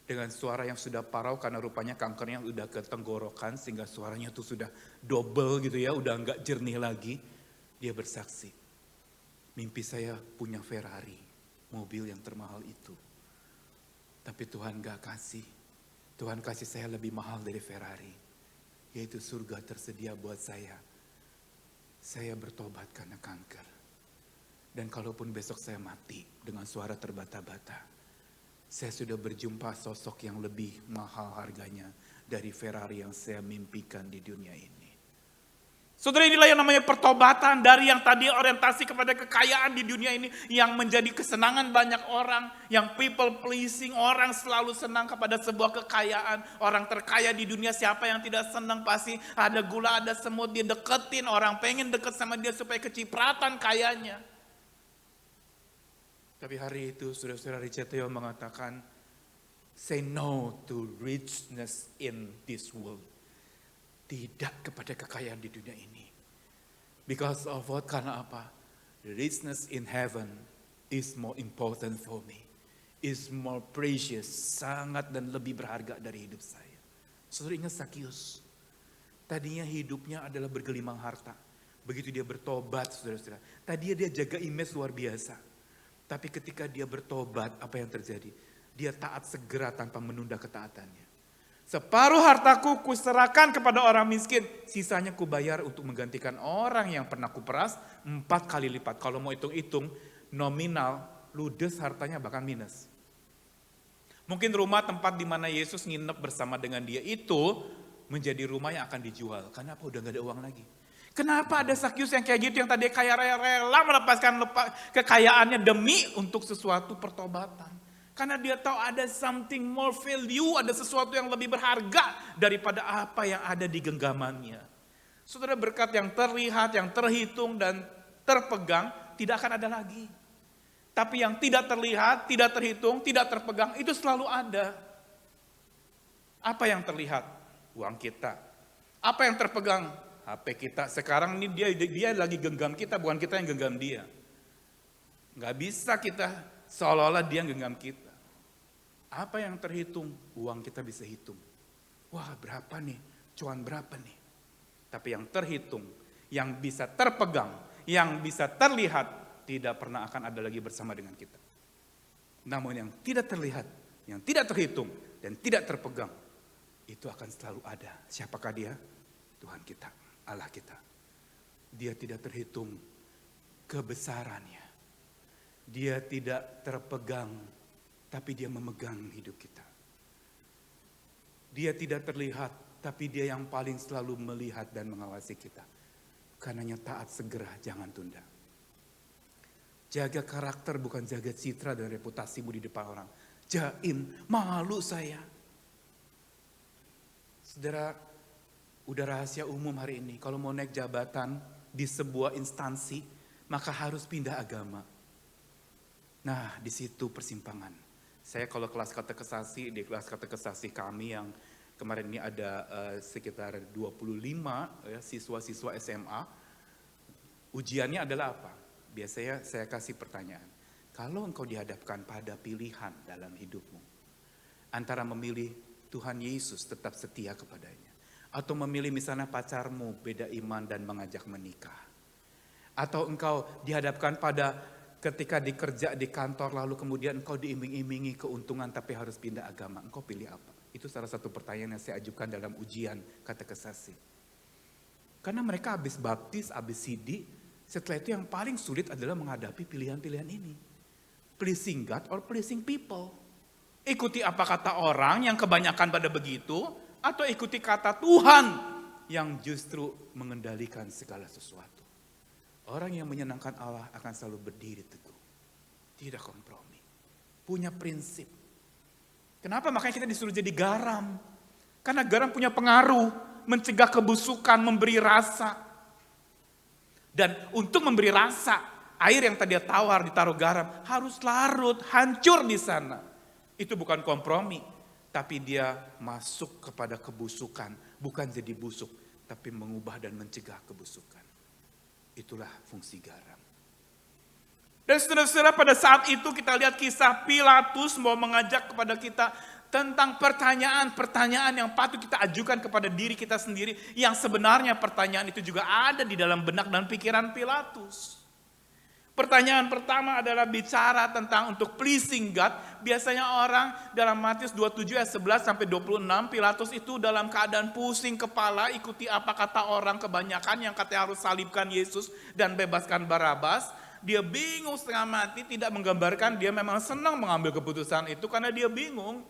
dengan suara yang sudah parau karena rupanya kankernya udah ke tenggorokan, sehingga suaranya tuh sudah double gitu ya, udah enggak jernih lagi. Dia bersaksi, mimpi saya punya Ferrari, mobil yang termahal itu. Tapi Tuhan gak kasih. Tuhan kasih saya lebih mahal dari Ferrari, yaitu surga tersedia buat saya. Saya bertobat karena kanker. Dan kalaupun besok saya mati dengan suara terbata-bata, saya sudah berjumpa sosok yang lebih mahal harganya dari Ferrari yang saya mimpikan di dunia ini. Saudara, inilah yang namanya pertobatan dari yang tadi orientasi kepada kekayaan di dunia ini, yang menjadi kesenangan banyak orang, yang people pleasing, orang selalu senang kepada sebuah kekayaan. Orang terkaya di dunia, siapa yang tidak senang? Pasti ada gula, ada semut, dia deketin, orang pengen deket sama dia supaya kecipratan kayanya. Tapi hari itu saudara-saudara Richard Theo mengatakan, say no to richness in this world. Tidak kepada kekayaan di dunia ini. Because of what? Karena apa? The richness in heaven is more important for me. Is more precious. Sangat dan lebih berharga dari hidup saya. Saudara ingat Sakius. Tadinya hidupnya adalah bergelimang harta. Begitu dia bertobat, saudara-saudara. Tadinya dia jaga image luar biasa. Tapi ketika dia bertobat, apa yang terjadi? Dia taat segera tanpa menunda ketaatannya. Separuh hartaku kuserahkan kepada orang miskin, sisanya kubayar untuk menggantikan orang yang pernah kuperas 4 kali lipat. Kalau mau hitung-hitung, nominal, ludes hartanya bahkan minus. Mungkin rumah tempat di mana Yesus nginep bersama dengan dia itu menjadi rumah yang akan dijual. Karena apa? Udah gak ada uang lagi. Kenapa ada Sakius yang kayak gitu, yang tadi kaya rela melepaskan kekayaannya demi untuk sesuatu pertobatan. Karena dia tahu ada something more value, ada sesuatu yang lebih berharga daripada apa yang ada di genggamannya. Saudara, berkat yang terlihat, yang terhitung dan terpegang tidak akan ada lagi. Tapi yang tidak terlihat, tidak terhitung, tidak terpegang itu selalu ada. Apa yang terlihat? Uang kita. Apa yang terpegang? HP kita. Sekarang ini dia lagi genggam kita, bukan kita yang genggam dia. Nggak bisa kita seolah-olah dia genggam kita. Apa yang terhitung? Uang kita bisa hitung. Wah, berapa nih? Cuan berapa nih? Tapi yang terhitung, yang bisa terpegang, yang bisa terlihat, tidak pernah akan ada lagi bersama dengan kita. Namun yang tidak terlihat, yang tidak terhitung, dan tidak terpegang, itu akan selalu ada. Siapakah dia? Tuhan kita, Allah kita. Dia tidak terhitung kebesarannya. Dia tidak terpegang, tapi dia memegang hidup kita. Dia tidak terlihat, tapi dia yang paling selalu melihat dan mengawasi kita. Karenanya taat segera, jangan tunda. Jaga karakter, bukan jaga citra dan reputasimu di depan orang. Jaim, malu saya. Saudara, udah rahasia umum hari ini, kalau mau naik jabatan di sebuah instansi, maka harus pindah agama. Nah, di situ persimpangan. Saya kalau kelas katekesasi, di kelas katekesasi kami yang kemarin ini ada sekitar 25 ya, siswa-siswa SMA, ujiannya adalah apa? Biasanya saya kasih pertanyaan. Kalau engkau dihadapkan pada pilihan dalam hidupmu, antara memilih Tuhan Yesus tetap setia kepadanya, atau memilih misalnya pacarmu beda iman dan mengajak menikah, atau engkau dihadapkan pada ketika dikerja di kantor lalu kemudian engkau diiming-imingi keuntungan tapi harus pindah agama, engkau pilih apa? Itu salah satu pertanyaan yang saya ajukan dalam ujian katekesasi. Karena mereka habis baptis, habis sidi, setelah itu yang paling sulit adalah menghadapi pilihan-pilihan ini. Pleasing God or pleasing people. Ikuti apa kata orang yang kebanyakan pada begitu, atau ikuti kata Tuhan yang justru mengendalikan segala sesuatu. Orang yang menyenangkan Allah akan selalu berdiri teguh. Tidak kompromi. Punya prinsip. Kenapa? Makanya kita disuruh jadi garam. Karena garam punya pengaruh, mencegah kebusukan, memberi rasa. Dan untuk memberi rasa, air yang tadi tawar ditaruh garam harus larut, hancur di sana. Itu bukan kompromi, tapi dia masuk kepada kebusukan, bukan jadi busuk, tapi mengubah dan mencegah kebusukan. Itulah fungsi garam. Dan saudara-saudara, pada saat itu kita lihat kisah Pilatus mau mengajak kepada kita tentang pertanyaan-pertanyaan yang patut kita ajukan kepada diri kita sendiri, yang sebenarnya pertanyaan itu juga ada di dalam benak dan pikiran Pilatus. Pertanyaan pertama adalah bicara tentang untuk pleasing God. Biasanya orang dalam Matius 27 ayat 11 sampai 26, Pilatus itu dalam keadaan pusing kepala, ikuti apa kata orang kebanyakan yang katanya harus salibkan Yesus dan bebaskan Barabas. Dia bingung setengah mati, tidak menggambarkan dia memang senang mengambil keputusan itu karena dia bingung.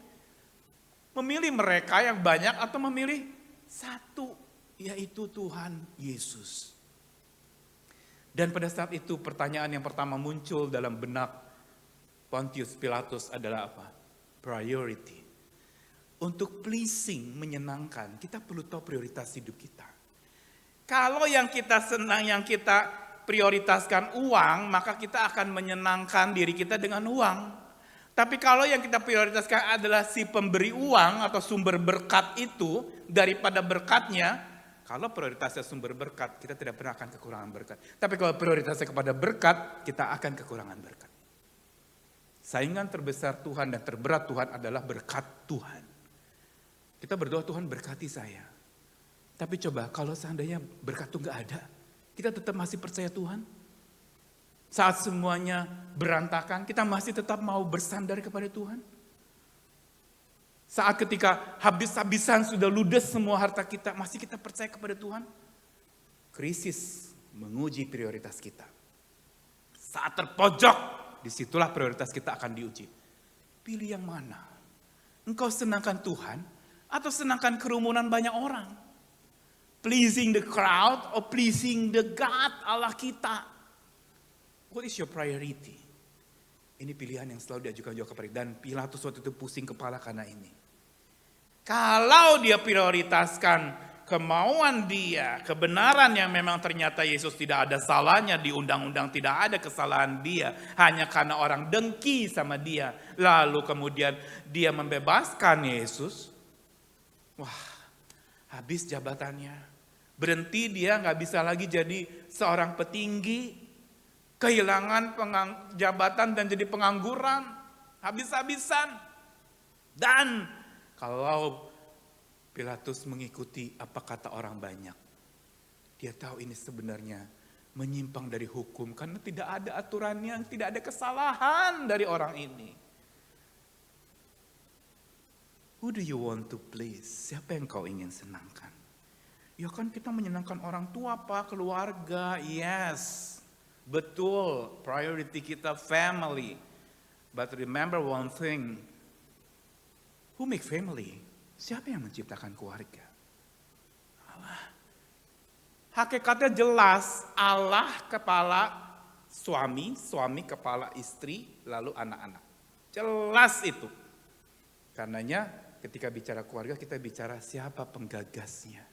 Memilih mereka yang banyak atau memilih satu, yaitu Tuhan Yesus. Dan pada saat itu pertanyaan yang pertama muncul dalam benak Pontius Pilatus adalah apa? Priority. Untuk pleasing, menyenangkan, kita perlu tahu prioritas hidup kita. Kalau yang kita senang, yang kita prioritaskan uang, maka kita akan menyenangkan diri kita dengan uang. Tapi kalau yang kita prioritaskan adalah si pemberi uang atau sumber berkat itu daripada berkatnya, kalau prioritasnya sumber berkat, kita tidak pernah akan kekurangan berkat. Tapi kalau prioritasnya kepada berkat, kita akan kekurangan berkat. Saingan terbesar Tuhan dan terberat Tuhan adalah berkat Tuhan. Kita berdoa, Tuhan berkati saya. Tapi coba kalau seandainya berkat itu gak ada, kita tetap masih percaya Tuhan? Saat semuanya berantakan, kita masih tetap mau bersandar kepada Tuhan? Saat ketika habis-habisan sudah ludes semua harta kita, masih kita percaya kepada Tuhan? Krisis menguji prioritas kita. Saat terpojok, disitulah prioritas kita akan diuji. Pilih yang mana? Engkau senangkan Tuhan atau senangkan kerumunan banyak orang? Pleasing the crowd or pleasing the God Allah kita? What is your priority? Ini pilihan yang selalu diajukan juga kepada, dan Pilatus waktu itu pusing kepala karena ini. Kalau dia prioritaskan kemauan dia, kebenaran yang memang ternyata Yesus tidak ada salahnya, di undang-undang tidak ada kesalahan dia, hanya karena orang dengki sama dia, lalu kemudian dia membebaskan Yesus, wah, habis jabatannya, berhenti, dia nggak bisa lagi jadi seorang petinggi, kehilangan jabatan dan jadi pengangguran, habis-habisan. Dan kalau Pilatus mengikuti apa kata orang banyak, dia tahu ini sebenarnya menyimpang dari hukum karena tidak ada aturannya, tidak ada kesalahan dari orang ini. Who do you want to please? Siapa yang kau ingin senangkan? Ya kan kita menyenangkan orang tua, Pak, keluarga, yes. Betul, priority kita family. But remember one thing, who make family? Siapa yang menciptakan keluarga? Allah. Hakikatnya jelas, Allah kepala suami, suami kepala istri, lalu anak-anak. Jelas itu. Karenanya ketika bicara keluarga kita bicara siapa penggagasnya,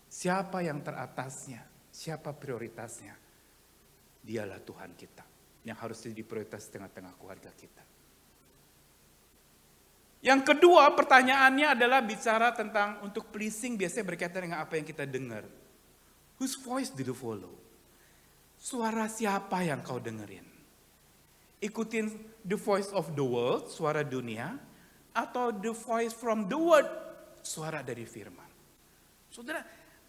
siapa yang teratasnya, siapa prioritasnya. Dialah Tuhan kita yang harus jadi prioritas tengah-tengah keluarga kita. Yang kedua pertanyaannya adalah bicara tentang untuk pleasing biasanya berkaitan dengan apa yang kita dengar. Whose voice did you follow? Suara siapa yang kau dengerin? Ikutin the voice of the world, suara dunia, atau the voice from the word, suara dari firman. Saudara,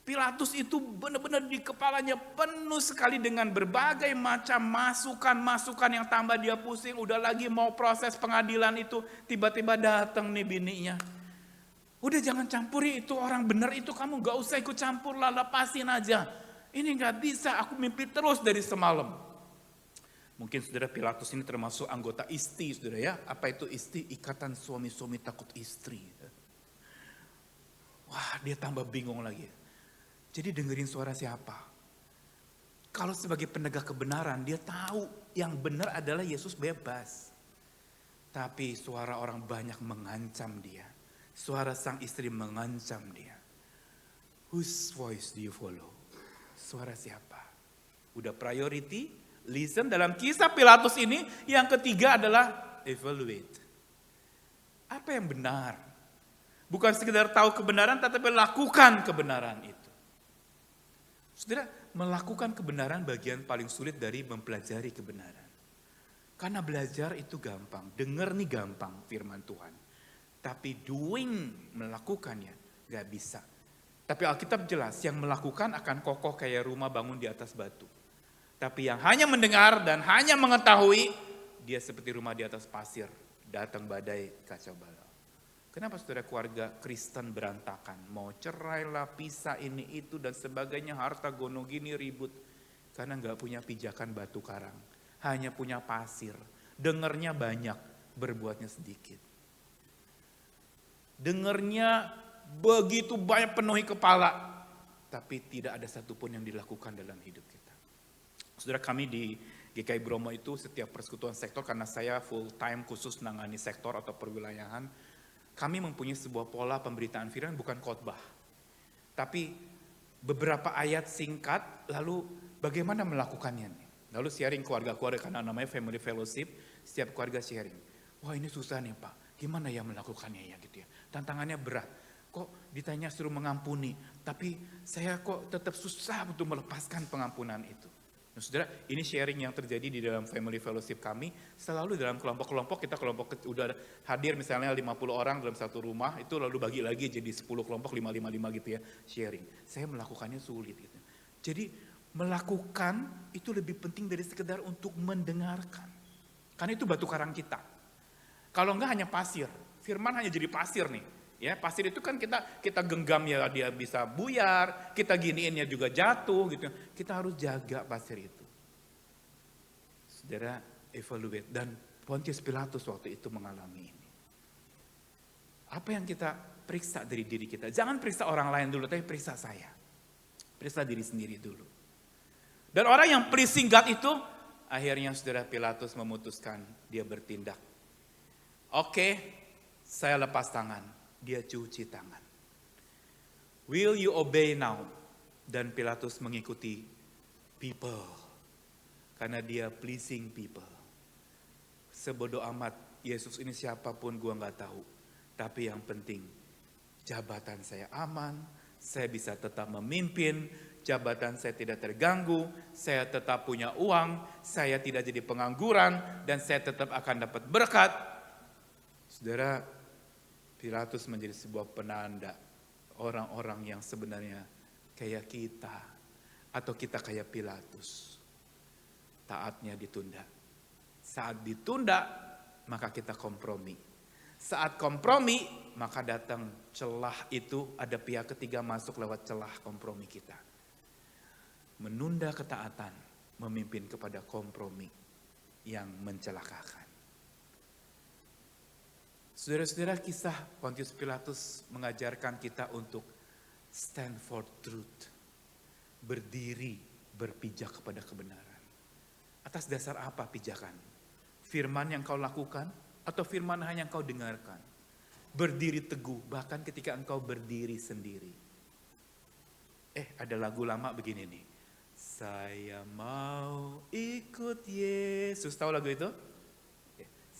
Pilatus itu benar-benar di kepalanya penuh sekali dengan berbagai macam masukan-masukan yang tambah dia pusing. Udah lagi mau proses pengadilan itu, tiba-tiba datang nih bininya. Udah jangan campuri itu orang benar itu, kamu gak usah ikut campur lah, lepasin aja. Ini gak bisa, aku mimpi terus dari semalam. Mungkin saudara Pilatus ini termasuk anggota ISTI saudara ya. Apa itu ISTI? Ikatan Suami-Suami Takut Istri. Wah, dia tambah bingung lagi. Jadi dengerin suara siapa? Kalau sebagai penegak kebenaran, dia tahu yang benar adalah Yesus bebas. Tapi suara orang banyak mengancam dia. Suara sang istri mengancam dia. Whose voice do you follow? Suara siapa? Udah priority, listen. Dalam kisah Pilatus ini, yang ketiga adalah evaluate. Apa yang benar? Bukan sekedar tahu kebenaran, tetapi lakukan kebenaran itu. Saudara, melakukan kebenaran bagian paling sulit dari mempelajari kebenaran. Karena belajar itu gampang, dengar nih gampang firman Tuhan. Tapi doing, melakukannya gak bisa. Tapi Alkitab jelas, yang melakukan akan kokoh kayak rumah bangun di atas batu. Tapi yang hanya mendengar dan hanya mengetahui, dia seperti rumah di atas pasir, datang badai kacau balau. Kenapa saudara keluarga Kristen berantakan? Mau cerai lah, pisah ini itu dan sebagainya, harta gono gini ribut. Karena gak punya pijakan batu karang. Hanya punya pasir. Dengernya banyak, berbuatnya sedikit. Dengernya begitu banyak penuhi kepala. Tapi tidak ada satupun yang dilakukan dalam hidup kita. Saudara, kami di GKI Bromo itu setiap persekutuan sektor, karena saya full time khusus nangani sektor atau perwilayahan, kami mempunyai sebuah pola pemberitaan firman, bukan khotbah. Tapi beberapa ayat singkat, lalu bagaimana melakukannya nih? Lalu sharing keluarga-keluarga, karena namanya family fellowship, setiap keluarga sharing. Wah, ini susah nih Pak, gimana ya melakukannya ya gitu ya. Tantangannya berat, kok ditanya suruh mengampuni, tapi saya kok tetap susah untuk melepaskan pengampunan itu. Nah, saudara, ini sharing yang terjadi di dalam family fellowship kami, selalu dalam kelompok-kelompok, kita kelompok udah hadir misalnya 50 orang dalam satu rumah, itu lalu bagi lagi jadi 10 kelompok, 5 gitu ya, sharing. Saya melakukannya sulit gitu. Jadi melakukan itu lebih penting dari sekedar untuk mendengarkan. Karena itu batu karang kita. Kalau enggak hanya pasir, firman hanya jadi pasir nih. Ya, pasir itu kan kita genggam ya dia bisa buyar, kita giniinnya juga jatuh gitu. Kita harus jaga pasir itu. Saudara, evaluate. Dan Pontius Pilatus waktu itu mengalami ini. Apa yang kita periksa dari diri kita? Jangan periksa orang lain dulu, tapi periksa saya. Periksa diri sendiri dulu. Dan orang yang pleasing God itu, akhirnya saudara Pilatus memutuskan dia bertindak. Oke, saya lepas tangan. Dia cuci tangan. Will you obey now? Dan Pilatus mengikuti people. Karena dia pleasing people. Sebodoh amat, Yesus ini siapapun gua gak tahu. Tapi yang penting, jabatan saya aman, saya bisa tetap memimpin, jabatan saya tidak terganggu, saya tetap punya uang, saya tidak jadi pengangguran, dan saya tetap akan dapat berkat. Saudara, Pilatus menjadi sebuah penanda orang-orang yang sebenarnya kayak kita atau kita kayak Pilatus. Taatnya ditunda. Saat ditunda, maka kita kompromi. Saat kompromi, maka datang celah itu, ada pihak ketiga masuk lewat celah kompromi kita. Menunda ketaatan, memimpin kepada kompromi yang mencelakakan. Saudara-saudara, kisah Pontius Pilatus mengajarkan kita untuk stand for truth. Berdiri, berpijak kepada kebenaran. Atas dasar apa pijakan? Firman yang kau lakukan atau firman hanya yang kau dengarkan? Berdiri teguh, bahkan ketika engkau berdiri sendiri. Ada lagu lama begini nih. Saya mau ikut Yesus. Tahu lagu itu?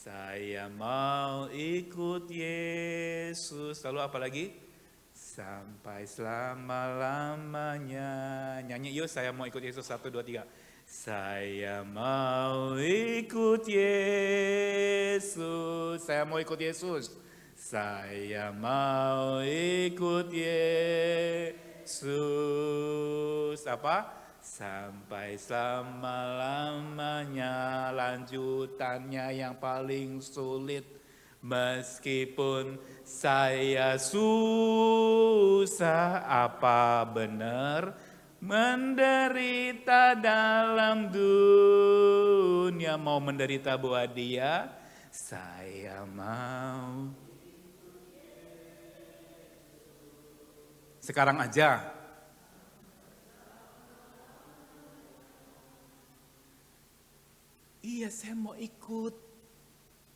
Saya mau ikut Yesus. Lalu apa lagi? Sampai selama-lamanya. Nyanyi yuk, saya mau ikut Yesus. 1, 2, 3. Saya mau ikut Yesus. Saya mau ikut Yesus. Saya mau ikut Yesus. Apa? Sampai selama-lamanya, lanjutannya yang paling sulit. Meskipun saya susah, apa benar menderita dalam dunia? Mau menderita buat Dia, saya mau. Sekarang aja. Iya, saya mau ikut.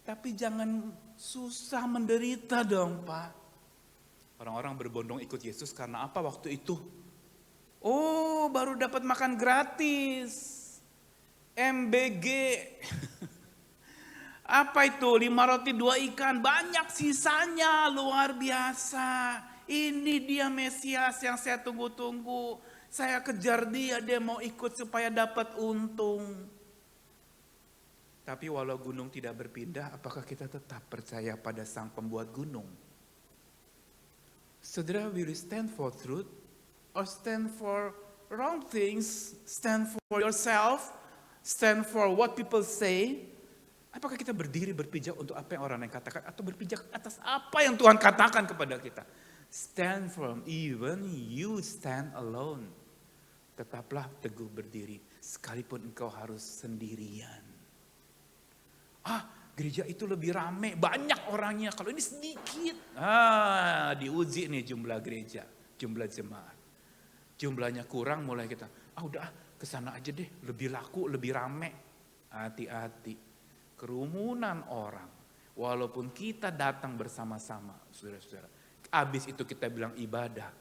Tapi jangan susah menderita dong, Pak. Orang-orang berbondong ikut Yesus karena apa waktu itu? Oh, baru dapat makan gratis. MBG. Apa itu? 5 roti 2 ikan. Banyak sisanya, luar biasa. Ini dia Mesias yang saya tunggu-tunggu. Saya kejar dia mau ikut supaya dapat untung. Tapi walau gunung tidak berpindah, apakah kita tetap percaya pada Sang Pembuat gunung? Saudara, will you stand for truth or stand for wrong things? Stand for yourself? Stand for what people say? Apakah kita berdiri berpijak untuk apa yang orang lain katakan atau berpijak atas apa yang Tuhan katakan kepada kita? Stand firm, even you stand alone. Tetaplah teguh berdiri, sekalipun engkau harus sendirian. Gereja itu lebih rame, banyak orangnya. Kalau ini sedikit. Diuji nih jumlah gereja, jumlah jemaat. Jumlahnya kurang, mulai kita, udah kesana aja deh, lebih laku, lebih rame. Hati-hati, kerumunan orang. Walaupun kita datang bersama-sama, saudara-saudara. Habis itu kita bilang ibadah.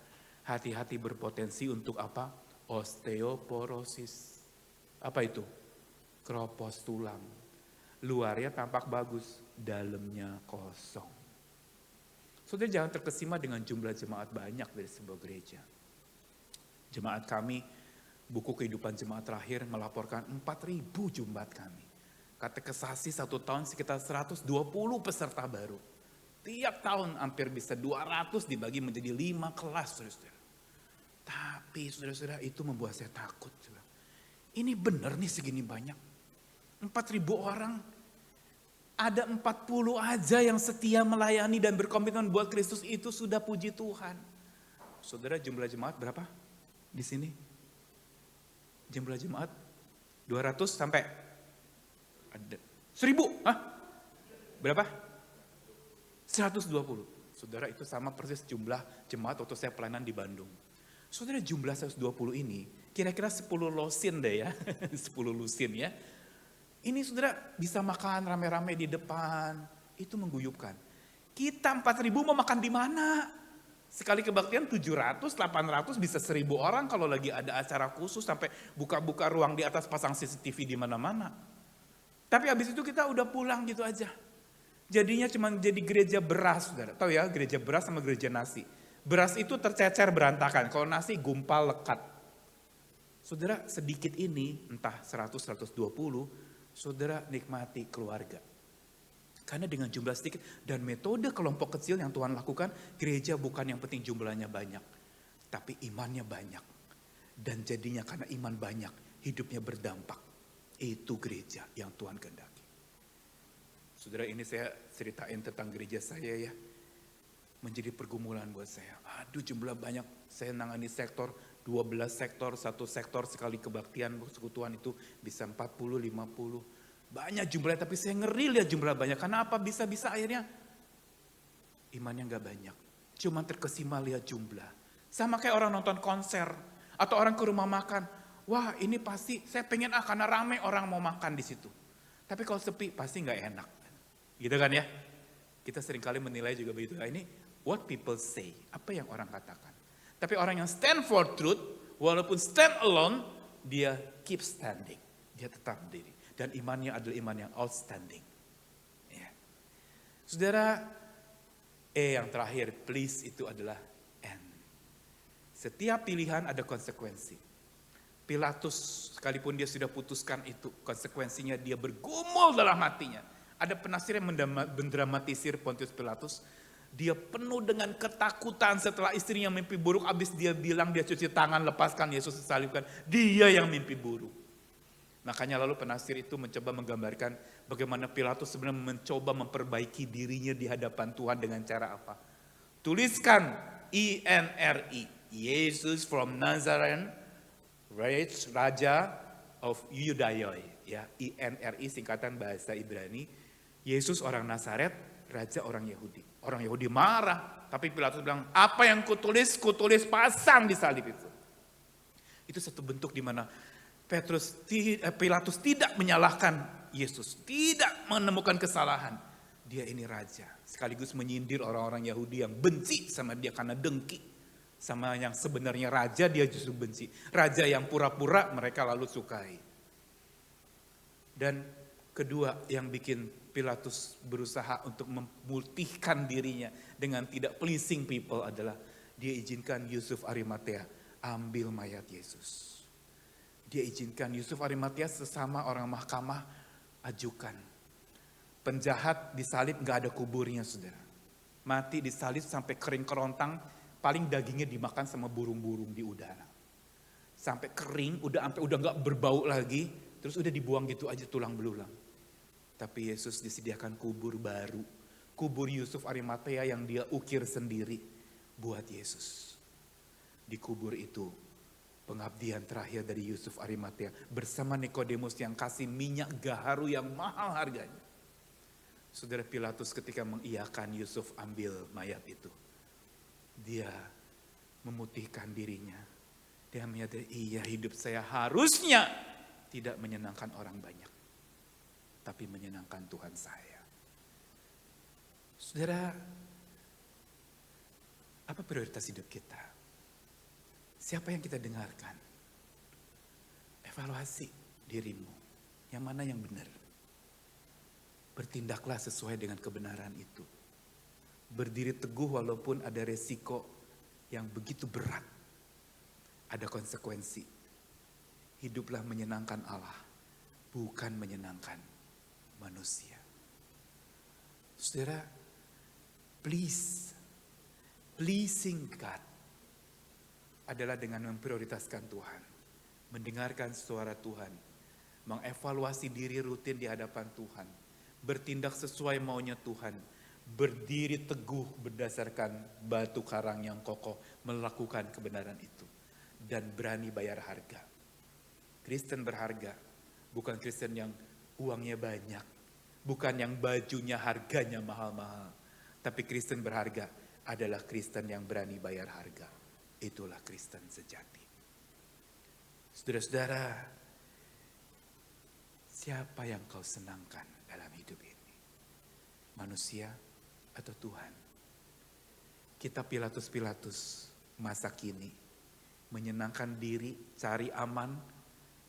Hati-hati berpotensi untuk apa? Osteoporosis. Apa itu? Keropos tulang. Luarnya tampak bagus, dalamnya kosong. Saudara, jangan terkesima dengan jumlah jemaat banyak dari sebuah gereja. Jemaat kami, buku kehidupan jemaat terakhir melaporkan 4.000 jemaat kami. Katekesasi 1 tahun sekitar 120 peserta baru. Tiap tahun hampir bisa 200 dibagi menjadi 5 kelas, saudara-saudara. Tapi saudara-saudara, itu membuat saya takut. Saudara. Ini benar nih segini banyak. 4.000 orang. Ada 40 aja yang setia melayani dan berkomitmen buat Kristus, itu sudah puji Tuhan. Saudara, jumlah jemaat berapa di sini? Jumlah jemaat 200 sampai ada 1.000. Berapa? 120. Saudara, itu sama persis jumlah jemaat waktu saya pelayanan di Bandung. Saudara, jumlah 120 ini kira-kira 10 losin deh ya. 10 lusin ya. Ini saudara bisa makan rame-rame di depan, itu mengguyupkan. Kita 4.000 mau makan di mana? Sekali kebaktian 700, 800 bisa 1.000 orang kalau lagi ada acara khusus sampai buka-buka ruang di atas pasang CCTV di mana-mana. Tapi habis itu kita udah pulang gitu aja. Jadinya cuma jadi gereja beras, saudara. Tahu ya, gereja beras sama gereja nasi. Beras itu tercecer berantakan, kalau nasi gumpal lekat. Saudara, sedikit ini, entah 100, 120, saudara nikmati keluarga. Karena dengan jumlah sedikit dan metode kelompok kecil yang Tuhan lakukan, gereja bukan yang penting jumlahnya banyak, tapi imannya banyak. Dan jadinya karena iman banyak, hidupnya berdampak. Itu gereja yang Tuhan kehendaki. Saudara, ini saya ceritain tentang gereja saya ya. Menjadi pergumulan buat saya. Jumlah banyak, saya nangani sektor, 12 sektor, satu sektor sekali kebaktian persekutuan itu bisa 40, 50. Banyak jumlahnya, tapi saya ngeri lihat jumlah banyak. Karena apa? Bisa-bisa akhirnya imannya gak banyak. Cuma terkesima lihat jumlah. Sama kayak orang nonton konser atau orang ke rumah makan. Wah, ini pasti saya pengen karena rame orang mau makan di situ. Tapi kalau sepi pasti gak enak. Gitu kan ya? Kita seringkali menilai juga begitu. Ini what people say, apa yang orang katakan. Tapi orang yang stand for truth, walaupun stand alone, dia keep standing. Dia tetap berdiri. Dan imannya adalah iman yang outstanding. Ya. Saudara, yang terakhir, please itu adalah N. Setiap pilihan ada konsekuensi. Pilatus sekalipun dia sudah putuskan itu, konsekuensinya dia bergumul dalam hatinya. Ada penafsir yang mendramatisir Pontius Pilatus. Dia penuh dengan ketakutan setelah istrinya mimpi buruk. Habis dia bilang dia cuci tangan, lepaskan Yesus disalibkan. Dia yang mimpi buruk. Makanya lalu penafsir itu mencoba menggambarkan bagaimana Pilatus sebenarnya mencoba memperbaiki dirinya di hadapan Tuhan dengan cara apa. Tuliskan INRI, Yesus from Nazareth, Raja of Yudaya, ya, INRI singkatan bahasa Ibrani. Yesus orang Nazaret, raja orang Yahudi. Orang Yahudi marah, tapi Pilatus bilang, apa yang kutulis pasang di salib itu. Itu satu bentuk di mana Pilatus tidak menyalahkan Yesus, tidak menemukan kesalahan. Dia ini raja, sekaligus menyindir orang-orang Yahudi yang benci sama dia karena dengki. Sama yang sebenarnya raja dia justru benci. Raja yang pura-pura mereka lalu sukai. Dan kedua yang bikin Pilatus berusaha untuk memulihkan dirinya dengan tidak pleasing people adalah dia izinkan Yusuf Arimatea ambil mayat Yesus. Dia izinkan Yusuf Arimatea sesama orang mahkamah ajukan. Penjahat disalib gak ada kuburnya saudara. Mati disalib sampai kering kerontang, paling dagingnya dimakan sama burung-burung di udara. Sampai kering, udah gak berbau lagi, terus udah dibuang gitu aja tulang belulang. Tapi Yesus disediakan kubur baru. Kubur Yusuf Arimatea yang dia ukir sendiri buat Yesus. Di kubur itu pengabdian terakhir dari Yusuf Arimatea bersama Nikodemus yang kasih minyak gaharu yang mahal harganya. Saudara, Pilatus ketika mengiyakan Yusuf ambil mayat itu, dia memutihkan dirinya. Dia menyadari, iya hidup saya harusnya tidak menyenangkan orang banyak, tapi menyenangkan Tuhan saya. Saudara, apa prioritas hidup kita? Siapa yang kita dengarkan? Evaluasi dirimu. Yang mana yang benar? Bertindaklah sesuai dengan kebenaran itu. Berdiri teguh walaupun ada resiko yang begitu berat. Ada konsekuensi. Hiduplah menyenangkan Allah, bukan menyenangkan manusia. Saudara, pleasing God adalah dengan memprioritaskan Tuhan, mendengarkan suara Tuhan, mengevaluasi diri rutin di hadapan Tuhan, bertindak sesuai maunya Tuhan, berdiri teguh berdasarkan batu karang yang kokoh, melakukan kebenaran itu, dan berani bayar harga. Kristen berharga, bukan Kristen yang uangnya banyak, bukan yang bajunya harganya mahal-mahal, tapi Kristen berharga adalah Kristen yang berani bayar harga. Itulah Kristen sejati. Saudara-saudara, siapa yang kau senangkan dalam hidup ini? Manusia atau Tuhan? Kita Pilatus masa kini menyenangkan diri, cari aman,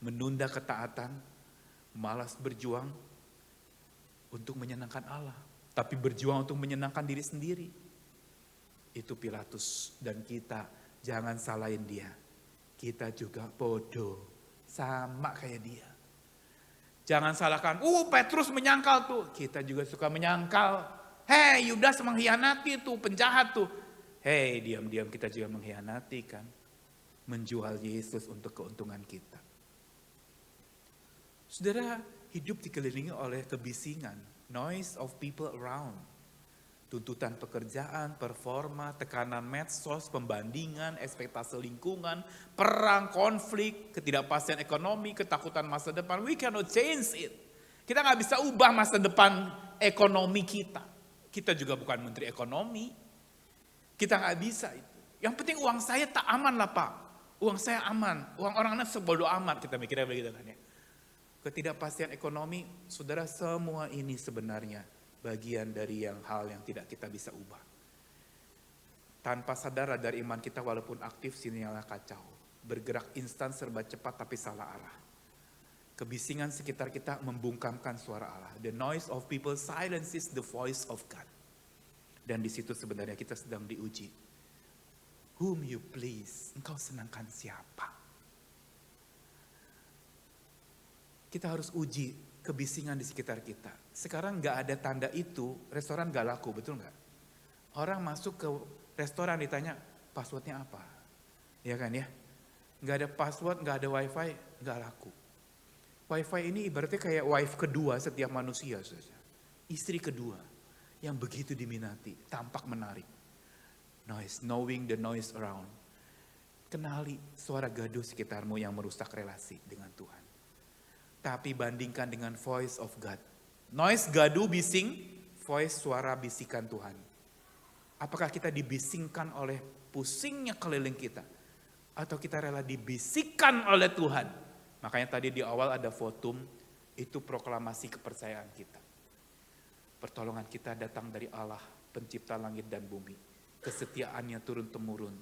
menunda ketaatan, malas berjuang untuk menyenangkan Allah, tapi berjuang untuk menyenangkan diri sendiri. Itu Pilatus, dan kita jangan salahin dia. Kita juga bodoh, sama kayak dia. Jangan salahkan, Petrus menyangkal tuh. Kita juga suka menyangkal. Hei, Yudas mengkhianati tuh, penjahat tuh. Hei, diam-diam kita juga mengkhianati kan. Menjual Yesus untuk keuntungan kita. Saudara, hidup dikelilingi oleh kebisingan. Noise of people around. Tuntutan pekerjaan, performa, tekanan medsos, pembandingan, ekspektasi lingkungan, perang, konflik, ketidakpastian ekonomi, ketakutan masa depan. We cannot change it. Kita gak bisa ubah masa depan ekonomi kita. Kita juga bukan menteri ekonomi. Kita gak bisa itu. Yang penting uang saya tak aman lah Pak. Uang saya aman. Uang orang lain sebodoh amat. Kita mikirnya begitu kan ya. Ketidakpastian ekonomi, saudara, semua ini sebenarnya bagian dari hal yang tidak kita bisa ubah. Tanpa sadar dari iman kita walaupun aktif sinyalnya kacau. Bergerak instan serba cepat tapi salah arah. Kebisingan sekitar kita membungkamkan suara Allah. The noise of people silences the voice of God. Dan di situ sebenarnya kita sedang diuji. Whom you please, engkau senangkan siapa? kita harus uji kebisingan di sekitar kita. Sekarang nggak ada tanda itu, restoran nggak laku, betul nggak? Orang masuk ke restoran ditanya passwordnya apa, ya kan ya? Nggak ada password, nggak ada wifi, nggak laku. Wifi ini ibaratnya kayak wife kedua setiap manusia, saudara. Istri kedua yang begitu diminati, tampak menarik. Noise, knowing the noise around. Kenali suara gaduh sekitarmu yang merusak relasi dengan Tuhan. Tapi bandingkan dengan voice of God. Noise, gaduh, bising, voice, suara bisikan Tuhan. Apakah kita dibisingkan oleh pusingnya keliling kita? Atau kita rela dibisikkan oleh Tuhan? Makanya tadi di awal ada votum, itu proklamasi kepercayaan kita. Pertolongan kita datang dari Allah, pencipta langit dan bumi. Kesetiaannya turun-temurun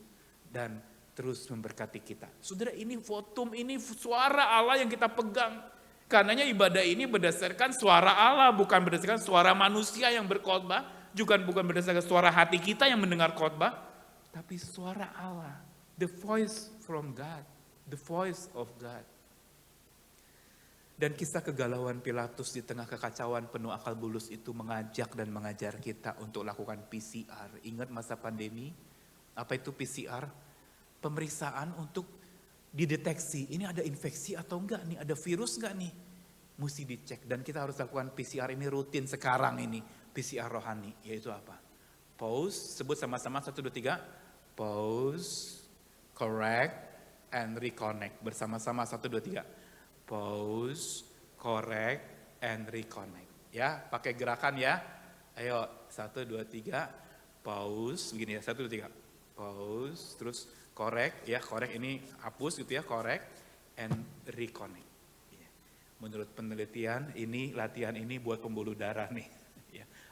dan terus memberkati kita. Saudara, ini votum, ini suara Allah yang kita pegang. Karenanya ibadah ini berdasarkan suara Allah, bukan berdasarkan suara manusia yang berkhotbah, juga bukan berdasarkan suara hati kita yang mendengar khotbah, tapi suara Allah, the voice from God, the voice of God. Dan kisah kegalauan Pilatus di tengah kekacauan penuh akal bulus itu mengajak dan mengajar kita untuk lakukan PCR. Ingat masa pandemi, apa itu PCR? Pemeriksaan untuk dideteksi, ini ada infeksi atau enggak nih, ada virus enggak nih, mesti dicek. Dan kita harus lakukan PCR ini rutin sekarang ini, PCR rohani, yaitu apa? Pause, sebut sama-sama 1, 2, 3, pause, correct, and reconnect. Bersama-sama 1, 2, 3, pause, correct, and reconnect. Ya, pakai gerakan ya, ayo 1, 2, 3, pause, begini ya, 1, 2, 3, pause, terus correct, ya correct ini hapus gitu ya, correct and reconnect. Menurut penelitian ini latihan ini buat pembuluh darah nih.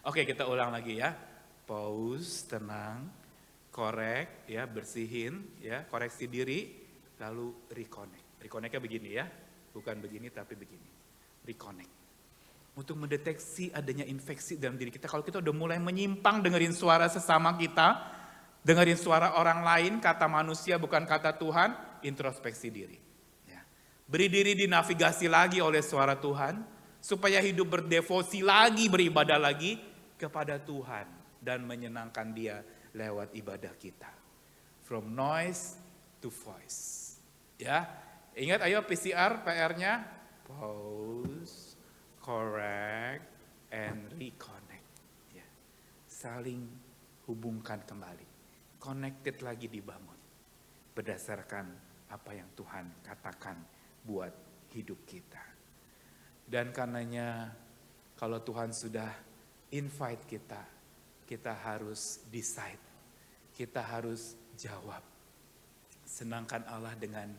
Oke, kita ulang lagi ya. Pause, tenang, correct, ya bersihin, ya koreksi diri, lalu reconnect. Reconnectnya begini ya, bukan begini tapi begini. Reconnect. Untuk mendeteksi adanya infeksi dalam diri kita. Kalau kita udah mulai menyimpang dengerin suara sesama kita, dengerin suara orang lain, kata manusia bukan kata Tuhan, introspeksi diri. Ya. Beri diri dinavigasi lagi oleh suara Tuhan, supaya hidup berdevosi lagi, beribadah lagi kepada Tuhan, dan menyenangkan Dia lewat ibadah kita. From noise to voice. Ya, ingat ayo PCR PR-nya, pause, correct, and reconnect. Ya. Saling hubungkan kembali. Connected lagi dibangun berdasarkan apa yang Tuhan katakan buat hidup kita. Dan karenanya kalau Tuhan sudah invite kita, kita harus decide, kita harus jawab. Senangkan Allah dengan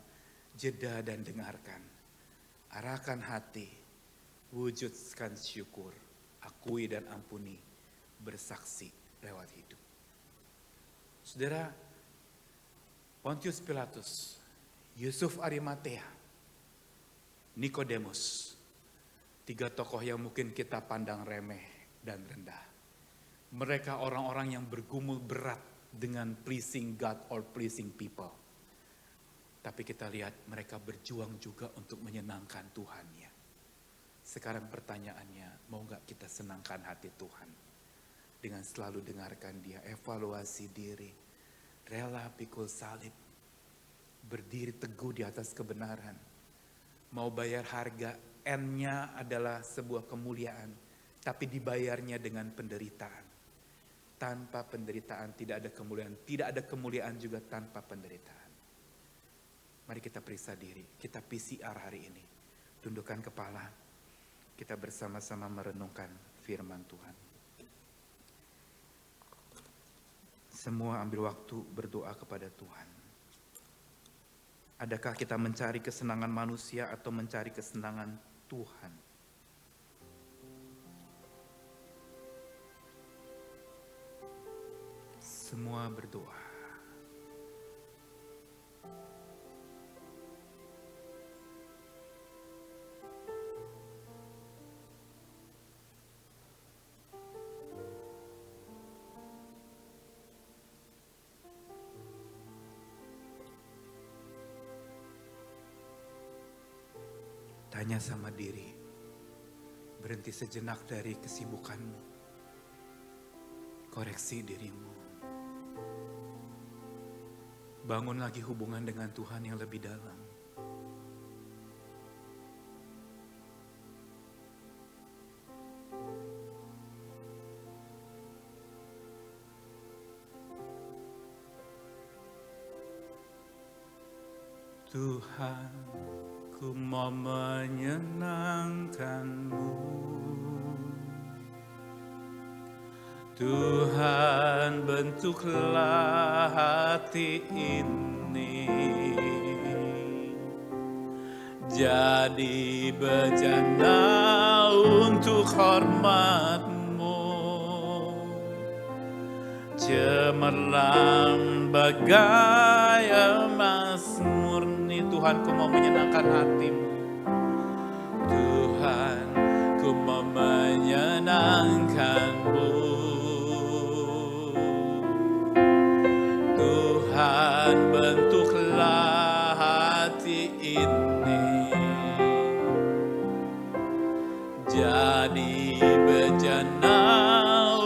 jeda dan dengarkan. Arahkan hati, wujudkan syukur, akui dan ampuni, bersaksi lewat hidup. Saudara, Pontius Pilatus, Yusuf Arimatea, Nikodemus, 3 tokoh yang mungkin kita pandang remeh dan rendah. Mereka orang-orang yang bergumul berat dengan pleasing God or pleasing people. Tapi kita lihat mereka berjuang juga untuk menyenangkan Tuhan ya. Sekarang pertanyaannya, mau gak kita senangkan hati Tuhan? Dengan selalu dengarkan Dia, evaluasi diri, rela pikul salib, berdiri teguh di atas kebenaran, mau bayar harga, N-nya adalah sebuah kemuliaan, tapi dibayarnya dengan penderitaan. Tanpa penderitaan tidak ada kemuliaan, tidak ada kemuliaan juga tanpa penderitaan. Mari kita periksa diri, kita PCR hari ini, tundukkan kepala, kita bersama-sama merenungkan firman Tuhan. Semua ambil waktu berdoa kepada Tuhan. Adakah kita mencari kesenangan manusia atau mencari kesenangan Tuhan? Semua berdoa. Tanya sama diri, berhenti sejenak dari kesibukanmu, koreksi dirimu. Bangun lagi hubungan dengan Tuhan yang lebih dalam. Tuhan, ku mau menyenangkan-Mu. Tuhan, bentuklah hati ini jadi bejana untuk hormat-Mu, cemerlang bagai emas murni. Tuhan, ku mau menyenangkan hati-Mu. Tuhan, ku mau menyenangkan-Mu. Tuhan, bentuklah hati ini jadi bejana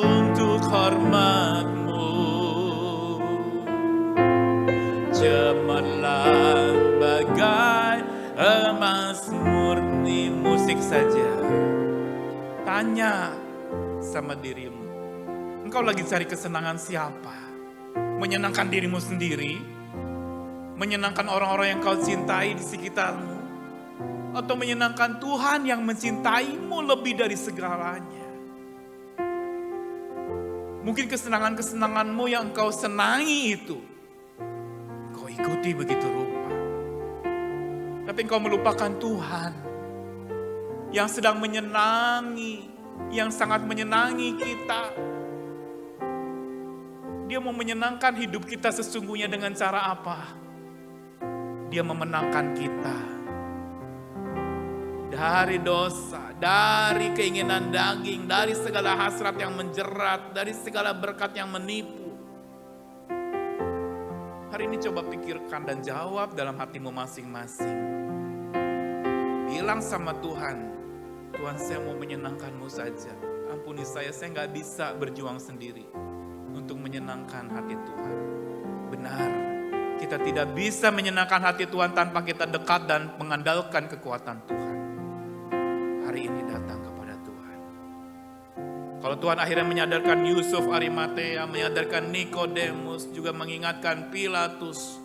untuk hormat-Mu, cemerlang bagai emas murni. Musik saja. Tanya sama dirimu, engkau lagi cari kesenangan siapa? Menyenangkan dirimu sendiri? Menyenangkan orang-orang yang kau cintai di sekitarmu? Atau menyenangkan Tuhan yang mencintaimu lebih dari segalanya? Mungkin kesenangan-kesenanganmu yang engkau senangi itu kau ikuti begitu rupa. Tapi engkau melupakan Tuhan yang sedang menyenangi, yang sangat menyenangi kita. Dia mau menyenangkan hidup kita sesungguhnya dengan cara apa? Dia memenangkan kita dari dosa, dari keinginan daging, dari segala hasrat yang menjerat, dari segala berkat yang menipu. Hari ini coba pikirkan dan jawab dalam hatimu masing-masing. Bilang sama Tuhan, Tuhan, saya mau menyenangkan-Mu saja. Ampuni saya nggak bisa berjuang sendiri untuk menyenangkan hati Tuhan. Benar, kita tidak bisa menyenangkan hati Tuhan tanpa kita dekat dan mengandalkan kekuatan Tuhan. Hari ini datang kepada Tuhan. Kalau Tuhan akhirnya menyadarkan Yusuf Arimatea, menyadarkan Nikodemus, juga mengingatkan Pilatus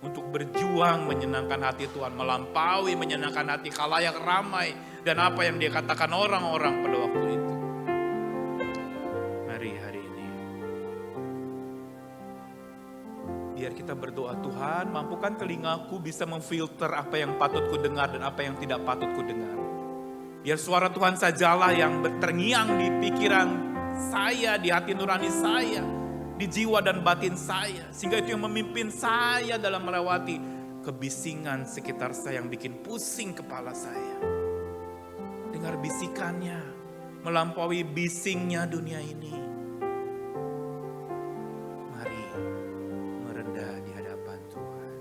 untuk berjuang menyenangkan hati Tuhan, melampaui menyenangkan hati khalayak ramai dan apa yang dia katakan orang-orang pada waktu itu. Mari hari ini biar kita berdoa, Tuhan, mampukan telingaku bisa memfilter apa yang patut ku dengar dan apa yang tidak patut ku dengar. Biar suara Tuhan sajalah yang terngiang di pikiran saya, di hati nurani saya, di jiwa dan batin saya. Sehingga itu yang memimpin saya dalam melewati kebisingan sekitar saya yang bikin pusing kepala saya. Dengar bisikannya, melampaui bisingnya dunia ini. Mari merendah di hadapan Tuhan.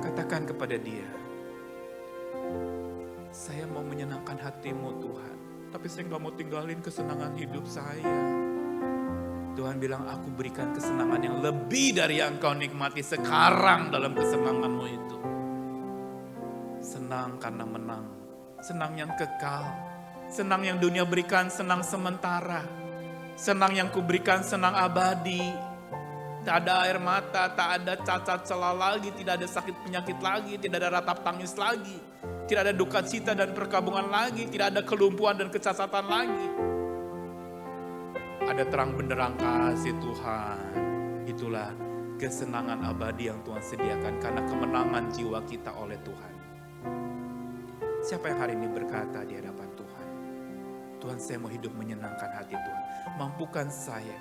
Katakan kepada Dia, saya mau menyenangkan hati-Mu Tuhan, tapi saya gak mau tinggalin kesenangan hidup saya. Tuhan bilang, aku berikan kesenangan yang lebih dari yang kau nikmati sekarang dalam kesenangan-Mu itu. Senang karena menang, senang yang kekal, senang yang dunia berikan, senang sementara, senang yang kuberikan, senang abadi. Tak ada air mata, tak ada cacat celah lagi, tidak ada sakit penyakit lagi, tidak ada ratap tangis lagi. Tidak ada duka cita dan perkabungan lagi. Tidak ada kelumpuhan dan kecacatan lagi. Ada terang benderang kasih Tuhan. Itulah kesenangan abadi yang Tuhan sediakan karena kemenangan jiwa kita oleh Tuhan. Siapa yang hari ini berkata di hadapan Tuhan, Tuhan, saya mau hidup menyenangkan hati Tuhan. Mampukan saya,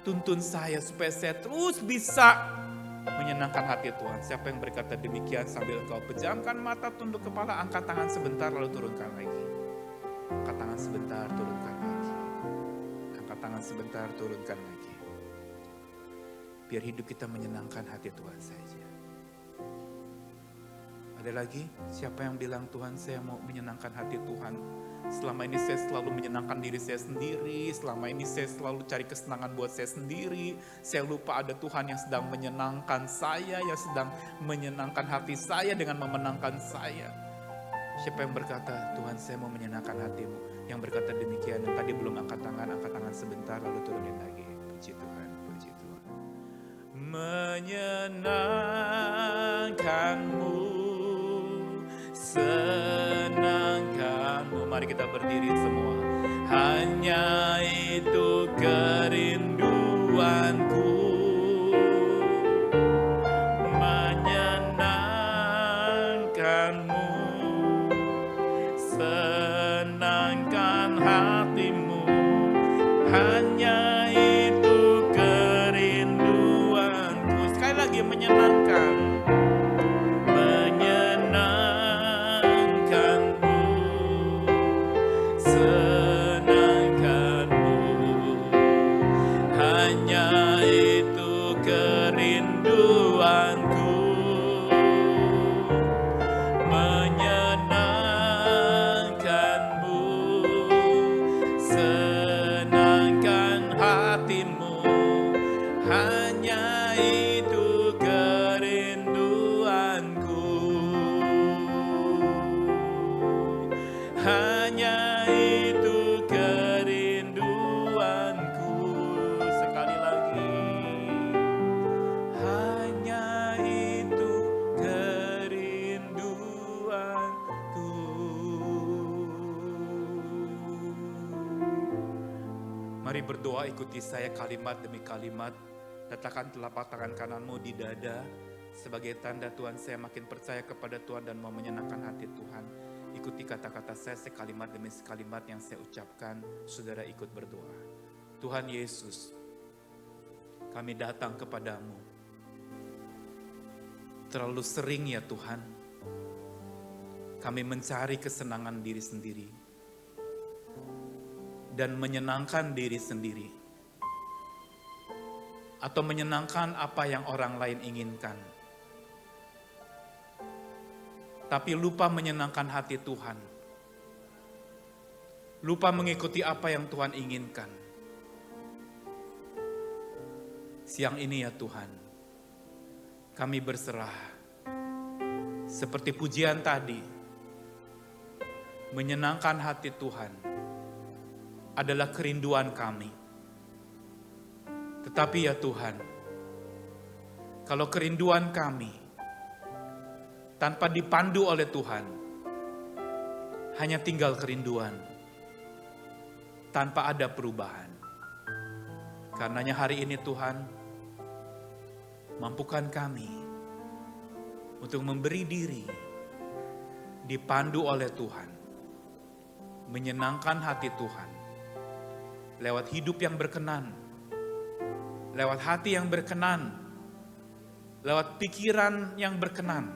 tuntun saya supaya saya terus bisa menyenangkan hati Tuhan. Siapa yang berkata demikian sambil kau pejamkan mata, tunduk kepala, angkat tangan sebentar lalu turunkan lagi. Angkat tangan sebentar, turunkan lagi. Angkat tangan sebentar, turunkan lagi. Biar hidup kita menyenangkan hati Tuhan saja. Ada lagi? Siapa yang bilang, Tuhan saya mau menyenangkan hati Tuhan. Selama ini saya selalu menyenangkan diri saya sendiri. Selama ini saya selalu cari kesenangan buat saya sendiri. Saya lupa ada Tuhan yang sedang menyenangkan saya, yang sedang menyenangkan hati saya dengan memenangkan saya. Siapa yang berkata, Tuhan saya mau menyenangkan hatimu. Yang berkata demikian, yang tadi belum angkat tangan sebentar lalu turunin lagi. Puji Tuhan, puji Tuhan. Menyenangkanmu, senangkanmu. Mari kita berdiri semua. Hanya itu kerinduanku, menyenangkanmu, senangkan hatimu. Hanya itu kerinduanku. Sekali lagi, menyenangkan. Mari berdoa, ikuti saya kalimat demi kalimat. Letakkan telapak tangan kananmu di dada sebagai tanda Tuhan saya makin percaya kepada Tuhan dan mau menyenangkan hati Tuhan. Ikuti kata-kata saya sekalimat demi sekalimat yang saya ucapkan. Saudara ikut berdoa. Tuhan Yesus, kami datang kepadamu. Terlalu sering ya Tuhan, kami mencari kesenangan diri sendiri dan menyenangkan diri sendiri, atau menyenangkan apa yang orang lain inginkan, tapi lupa menyenangkan hati Tuhan, lupa mengikuti apa yang Tuhan inginkan. Siang ini ya Tuhan, kami berserah, seperti pujian tadi, menyenangkan hati Tuhan adalah kerinduan kami. Tetapi ya Tuhan, kalau kerinduan kami tanpa dipandu oleh Tuhan, hanya tinggal kerinduan, tanpa ada perubahan. Karenanya hari ini Tuhan, mampukan kami untuk memberi diri, dipandu oleh Tuhan, menyenangkan hati Tuhan, lewat hidup yang berkenan, lewat hati yang berkenan, lewat pikiran yang berkenan,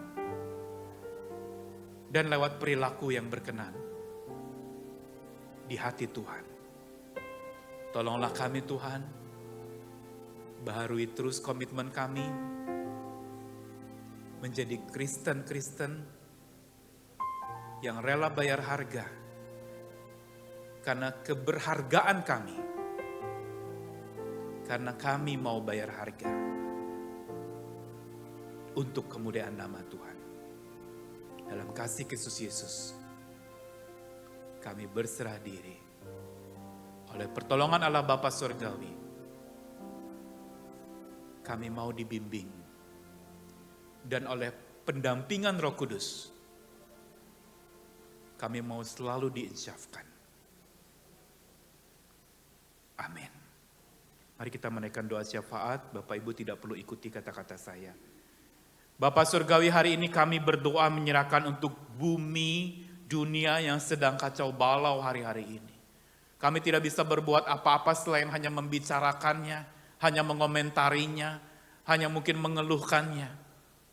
dan lewat perilaku yang berkenan di hati Tuhan. Tolonglah kami Tuhan, baharui terus komitmen kami menjadi Kristen-Kristen yang rela bayar harga karena keberhargaan kami, karena kami mau bayar harga untuk kemuliaan nama Tuhan. Dalam kasih Kristus Yesus, kami berserah diri. Oleh pertolongan Allah Bapa Surgawi, kami mau dibimbing, dan oleh pendampingan Roh Kudus, kami mau selalu diinsyafkan. Amin. Mari kita menaikkan doa syafaat. Bapak Ibu tidak perlu ikuti kata-kata saya. Bapa Surgawi, hari ini kami berdoa menyerahkan untuk bumi, dunia yang sedang kacau balau hari-hari ini. Kami tidak bisa berbuat apa-apa selain hanya membicarakannya, hanya mengomentarinya, hanya mungkin mengeluhkannya.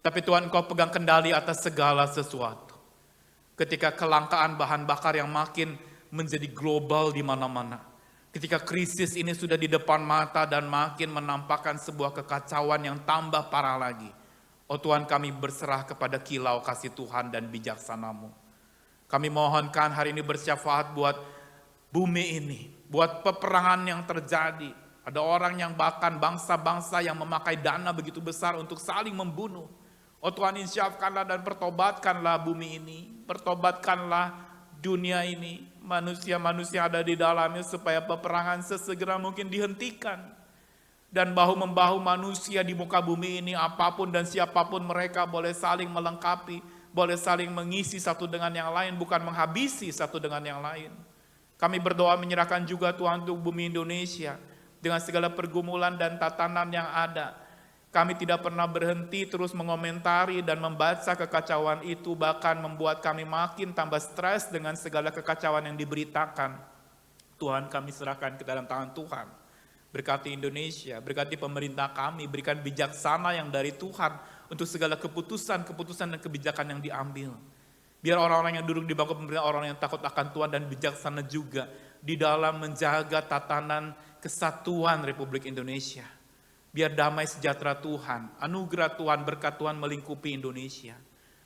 Tapi Tuhan, Engkau pegang kendali atas segala sesuatu. Ketika kelangkaan bahan bakar yang makin menjadi global di mana-mana, ketika krisis ini sudah di depan mata dan makin menampakkan sebuah kekacauan yang tambah parah lagi. Oh Tuhan, kami berserah kepada kilau kasih Tuhan dan bijaksana-Mu. Kami mohonkan hari ini bersyafaat buat bumi ini, buat peperangan yang terjadi. Ada orang yang bahkan bangsa-bangsa yang memakai dana begitu besar untuk saling membunuh. Oh Tuhan, insyafkanlah dan pertobatkanlah bumi ini, pertobatkanlah dunia ini, manusia-manusia ada di dalamnya supaya peperangan sesegera mungkin dihentikan. Dan bahu-membahu manusia di muka bumi ini, apapun dan siapapun mereka boleh saling melengkapi, boleh saling mengisi satu dengan yang lain, bukan menghabisi satu dengan yang lain. Kami berdoa menyerahkan juga Tuhan untuk bumi Indonesia, dengan segala pergumulan dan tatanan yang ada. Kami tidak pernah berhenti terus mengomentari dan membaca kekacauan itu, bahkan membuat kami makin tambah stres dengan segala kekacauan yang diberitakan. Tuhan, kami serahkan ke dalam tangan Tuhan. Berkati Indonesia, berkati pemerintah kami, berikan bijaksana yang dari Tuhan untuk segala keputusan-keputusan dan kebijakan yang diambil. Biar orang-orang yang duduk di bangku pemerintah, orang yang takut akan Tuhan dan bijaksana juga di dalam menjaga tatanan kesatuan Republik Indonesia. Biar damai sejahtera Tuhan, anugerah Tuhan, berkat Tuhan melingkupi Indonesia.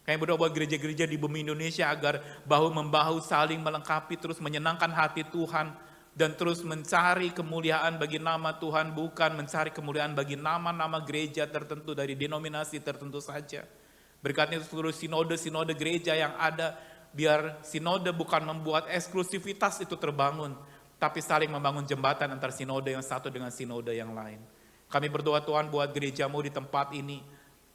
Kami berdoa buat gereja-gereja di bumi Indonesia agar bahu-membahu saling melengkapi, terus menyenangkan hati Tuhan, dan terus mencari kemuliaan bagi nama Tuhan, bukan mencari kemuliaan bagi nama-nama gereja tertentu dari denominasi tertentu saja. Berkatnya seluruh sinode-sinode gereja yang ada, biar sinode bukan membuat eksklusivitas itu terbangun, tapi saling membangun jembatan antara sinode yang satu dengan sinode yang lain. Kami berdoa Tuhan buat gerejamu di tempat ini,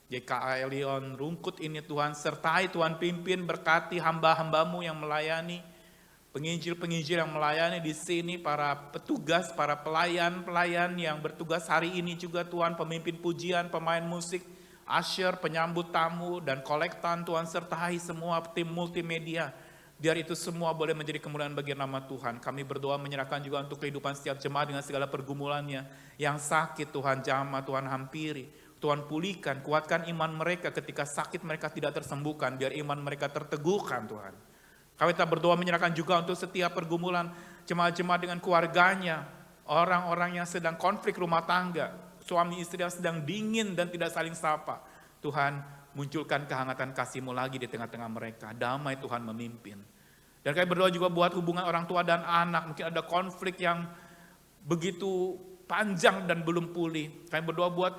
JKA Elion Rungkut ini Tuhan, sertai Tuhan pimpin, berkati hamba-hambamu yang melayani, penginjil-penginjil yang melayani di sini, para petugas, para pelayan-pelayan yang bertugas hari ini juga Tuhan, pemimpin pujian, pemain musik, usher, penyambut tamu, dan kolektan Tuhan, sertai semua tim multimedia. Biar itu semua boleh menjadi kemuliaan bagi nama Tuhan. Kami berdoa menyerahkan juga untuk kehidupan setiap jemaat dengan segala pergumulannya. Yang sakit Tuhan jamah, Tuhan hampiri. Tuhan pulihkan, kuatkan iman mereka ketika sakit mereka tidak tersembuhkan. Biar iman mereka terteguhkan Tuhan. Kami tak berdoa menyerahkan juga untuk setiap pergumulan jemaat-jemaat dengan keluarganya, orang-orang yang sedang konflik rumah tangga, suami istri yang sedang dingin dan tidak saling sapa. Tuhan, munculkan kehangatan kasih-Mu lagi di tengah-tengah mereka. Damai Tuhan memimpin. Dan kami berdoa juga buat hubungan orang tua dan anak. Mungkin ada konflik yang begitu panjang dan belum pulih. Kami berdoa buat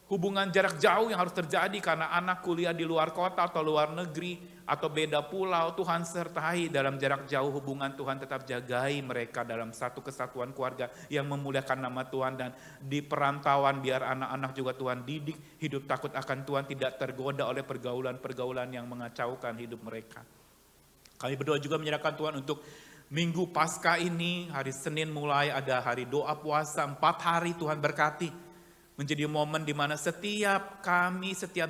hubungan jarak jauh yang harus terjadi karena anak kuliah di luar kota atau luar negeri atau beda pulau. Tuhan sertai dalam jarak jauh hubungan, Tuhan tetap jagai mereka dalam satu kesatuan keluarga yang memuliakan nama Tuhan. Dan di perantauan biar anak-anak juga Tuhan didik hidup takut akan Tuhan, tidak tergoda oleh pergaulan-pergaulan yang mengacaukan hidup mereka. Kami berdoa juga menyerahkan Tuhan untuk Minggu Paskah ini, hari Senin mulai ada hari doa puasa 4 hari. Tuhan berkati menjadi momen di mana setiap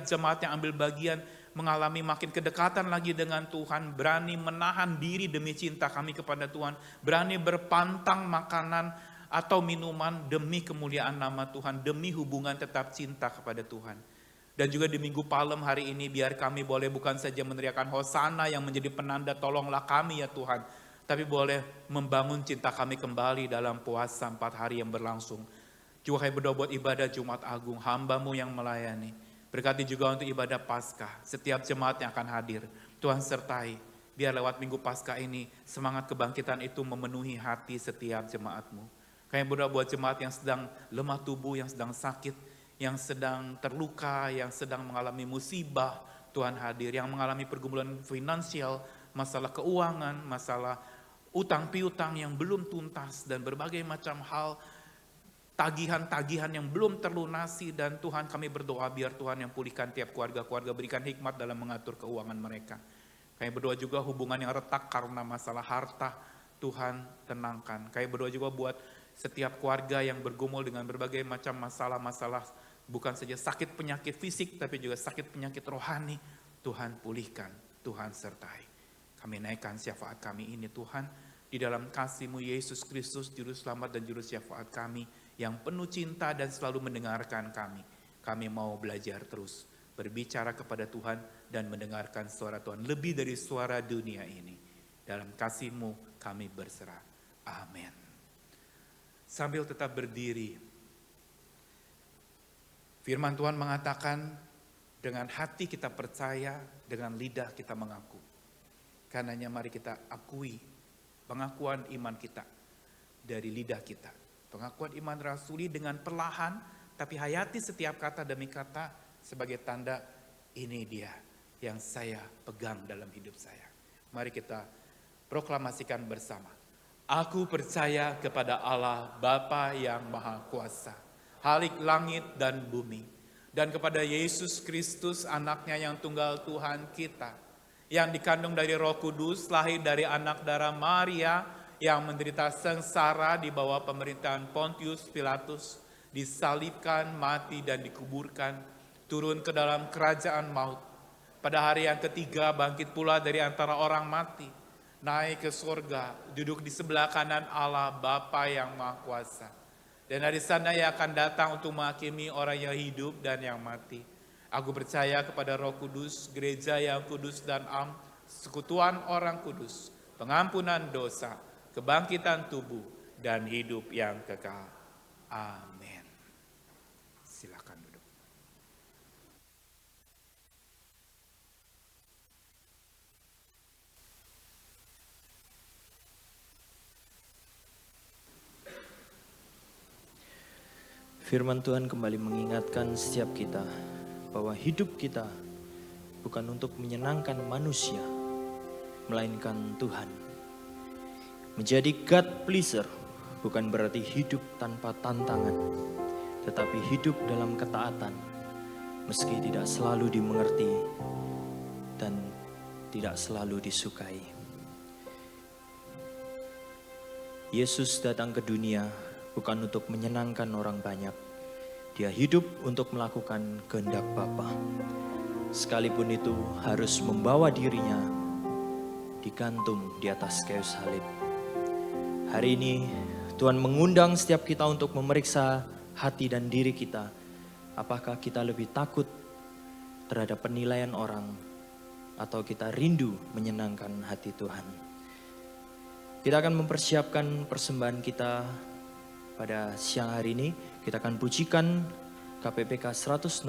jemaat yang ambil bagian mengalami makin kedekatan lagi dengan Tuhan, berani menahan diri demi cinta kami kepada Tuhan, berani berpantang makanan atau minuman demi kemuliaan nama Tuhan, demi hubungan tetap cinta kepada Tuhan. Dan juga di Minggu Palem hari ini biar kami boleh bukan saja meneriakan Hosana yang menjadi penanda tolonglah kami ya Tuhan, tapi boleh membangun cinta kami kembali dalam puasa 4 hari yang berlangsung. Juga kami berdoa buat ibadah Jumat Agung, hamba-Mu yang melayani. Berkati juga untuk ibadah Paskah, setiap jemaat yang akan hadir. Tuhan sertai, biar lewat Minggu Paskah ini semangat kebangkitan itu memenuhi hati setiap jemaat-Mu. Kami berdoa buat jemaat yang sedang lemah tubuh, yang sedang sakit, yang sedang terluka, yang sedang mengalami musibah. Tuhan hadir, yang mengalami pergumulan finansial, masalah keuangan, masalah utang piutang yang belum tuntas, dan berbagai macam hal, tagihan-tagihan yang belum terlunasi. Dan Tuhan kami berdoa biar Tuhan yang pulihkan tiap keluarga-keluarga, berikan hikmat dalam mengatur keuangan mereka. Kami berdoa juga hubungan yang retak karena masalah harta, Tuhan tenangkan. Kami berdoa juga buat setiap keluarga yang bergumul dengan berbagai macam masalah-masalah, bukan saja sakit penyakit fisik, tapi juga sakit penyakit rohani. Tuhan pulihkan, Tuhan sertai. Kami naikkan syafaat kami ini Tuhan, di dalam kasih-Mu Yesus Kristus, Juru Selamat dan Juru Syafaat kami, yang penuh cinta dan selalu mendengarkan kami. Kami mau belajar terus, berbicara kepada Tuhan dan mendengarkan suara Tuhan, lebih dari suara dunia ini. Dalam kasih-Mu kami berserah. Amin. Sambil tetap berdiri, firman Tuhan mengatakan Dengan hati kita percaya, dengan lidah kita mengaku. Karenanya mari kita akui pengakuan iman kita dari lidah kita. Pengakuan iman rasuli dengan perlahan, tapi hayati setiap kata demi kata sebagai tanda ini dia yang saya pegang dalam hidup saya. Mari kita proklamasikan bersama. Aku percaya kepada Allah Bapa yang Maha Kuasa, Khalik langit dan bumi, dan kepada Yesus Kristus anaknya yang tunggal Tuhan kita, yang dikandung dari Roh Kudus, lahir dari anak darah Maria, yang menderita sengsara di bawah pemerintahan Pontius Pilatus, disalibkan, mati dan dikuburkan, turun ke dalam kerajaan maut. Pada hari yang ketiga bangkit pula dari antara orang mati, naik ke surga, duduk di sebelah kanan Allah Bapa yang Maha Kuasa. Dan dari sana ia akan datang untuk menghakimi orang yang hidup dan yang mati. Aku percaya kepada Roh Kudus, gereja yang kudus dan am, sekutuan orang kudus, pengampunan dosa, kebangkitan tubuh, dan hidup yang kekal. Amin. Silakan duduk. Firman Tuhan kembali mengingatkan setiap kita bahwa hidup kita bukan untuk menyenangkan manusia, melainkan Tuhan. Menjadi God pleaser bukan berarti hidup tanpa tantangan, tetapi hidup dalam ketaatan, meski tidak selalu dimengerti dan tidak selalu disukai. Yesus datang ke dunia bukan untuk menyenangkan orang banyak. Dia hidup untuk melakukan kehendak Bapa. Sekalipun itu harus membawa dirinya digantung di atas kayu salib. Hari ini Tuhan mengundang setiap kita untuk memeriksa hati dan diri kita. Apakah kita lebih takut terhadap penilaian orang atau kita rindu menyenangkan hati Tuhan? Kita akan mempersiapkan persembahan kita pada siang hari ini. Kita akan pujikan KPPK 166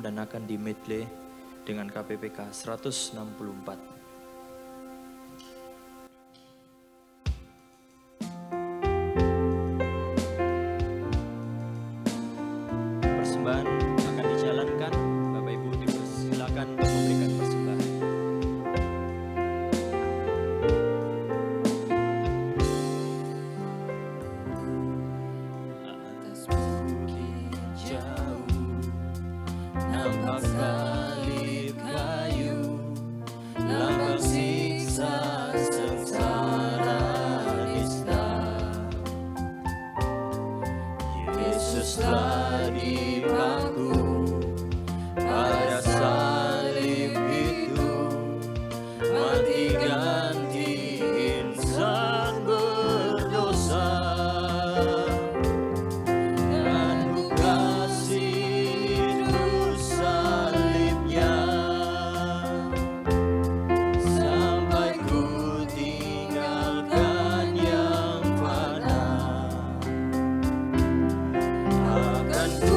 dan akan di medley dengan KPPK 164. Persembahan akan dijalankan. Bapak Ibu dipersilakan untuk memberikan persembahan. Akan ku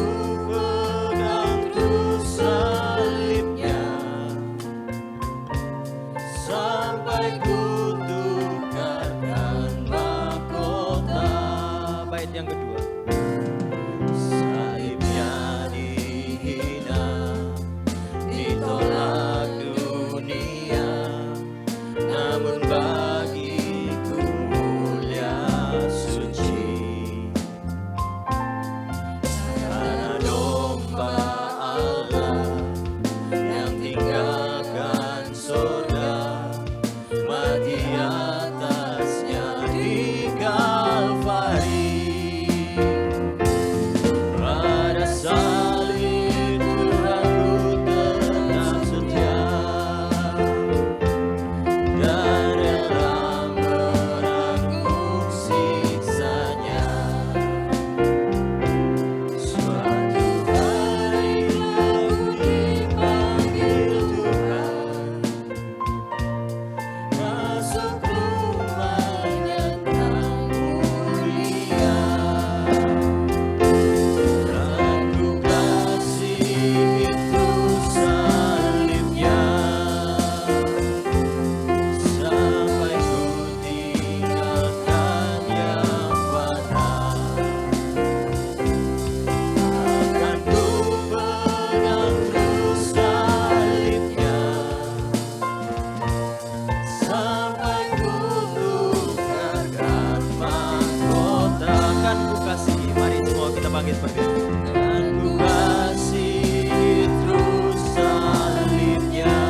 bangkit. Dan ku kasih terus salibnya,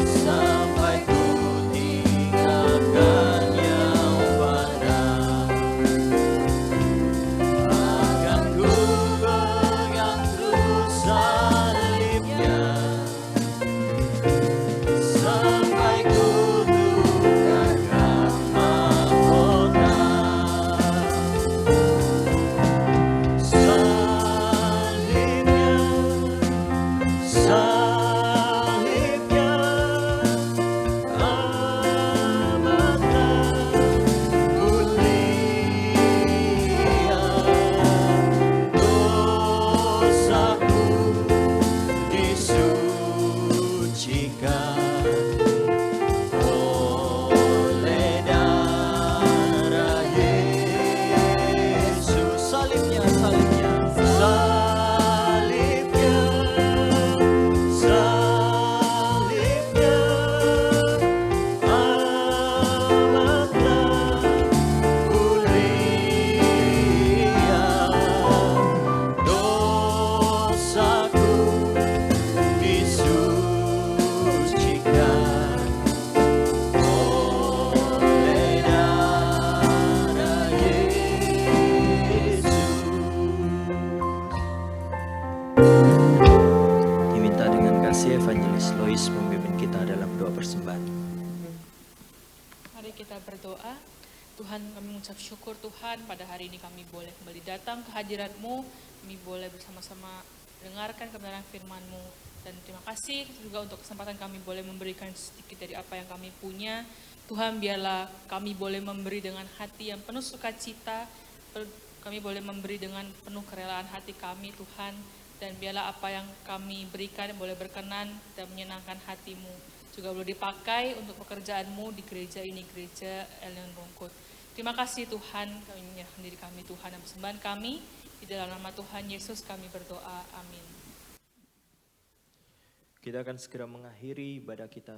sampai ku tinggalkan yang benar. Akan ku pegang terus salibnya, sampai ku tukar mahkota. Salibnya, amatlah mulia. Dosaku disucikan oleh darah Yesus. Salibnya, salibnya, salibnya, salibnya, amatlah mulia. Dosaku disucikan oleh darah Yesus. Diminta dengan kasih Evangelis Lois memimpin kita dalam doa persembahan. Mari kita berdoa. Tuhan, kami mengucap syukur Tuhan, pada hari ini kami boleh kembali datang ke hadirat-Mu, kami boleh bersama-sama mendengarkan kebenaran firman-Mu, dan terima kasih juga untuk kesempatan kami boleh memberikan sedikit dari apa yang kami punya. Tuhan, biarlah kami boleh memberi dengan hati yang penuh sukacita, kami boleh memberi dengan penuh kerelaan hati kami Tuhan, dan biarlah apa yang kami berikan boleh berkenan dan menyenangkan hati-Mu, juga boleh dipakai untuk pekerjaan-Mu di gereja ini, gereja Elion Rungkut. Terima kasih Tuhan, kami menyerahkan diri kami Tuhan dan persembahan kami, di dalam nama Tuhan Yesus kami berdoa, amin. Kita akan segera mengakhiri ibadah kita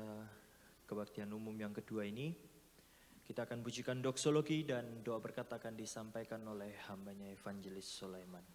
kebaktian umum yang kedua ini. Kita akan pujikan doksologi dan doa berkat akan disampaikan oleh hambanya Evangelis Sulaiman.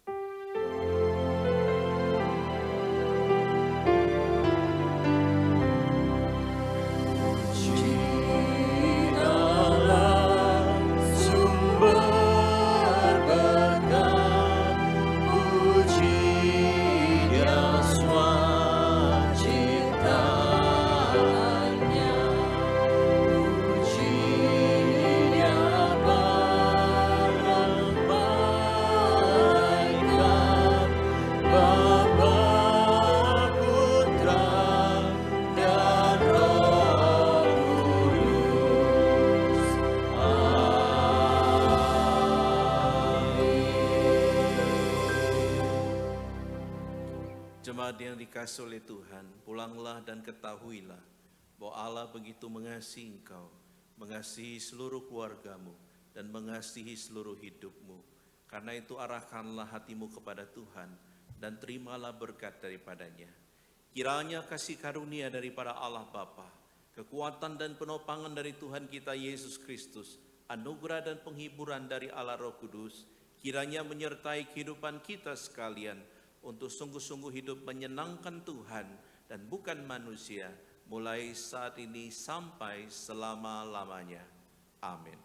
Jemaat yang dikasihi oleh Tuhan, pulanglah dan ketahuilah bahwa Allah begitu mengasihi engkau, mengasihi seluruh keluargamu, dan mengasihi seluruh hidupmu. Karena itu arahkanlah hatimu kepada Tuhan, dan terimalah berkat daripadanya. Kiranya kasih karunia daripada Allah Bapa, kekuatan dan penopangan dari Tuhan kita Yesus Kristus, anugerah dan penghiburan dari Allah Roh Kudus, kiranya menyertai kehidupan kita sekalian, untuk sungguh-sungguh hidup menyenangkan Tuhan dan bukan manusia, mulai saat ini sampai selama-lamanya. Amin.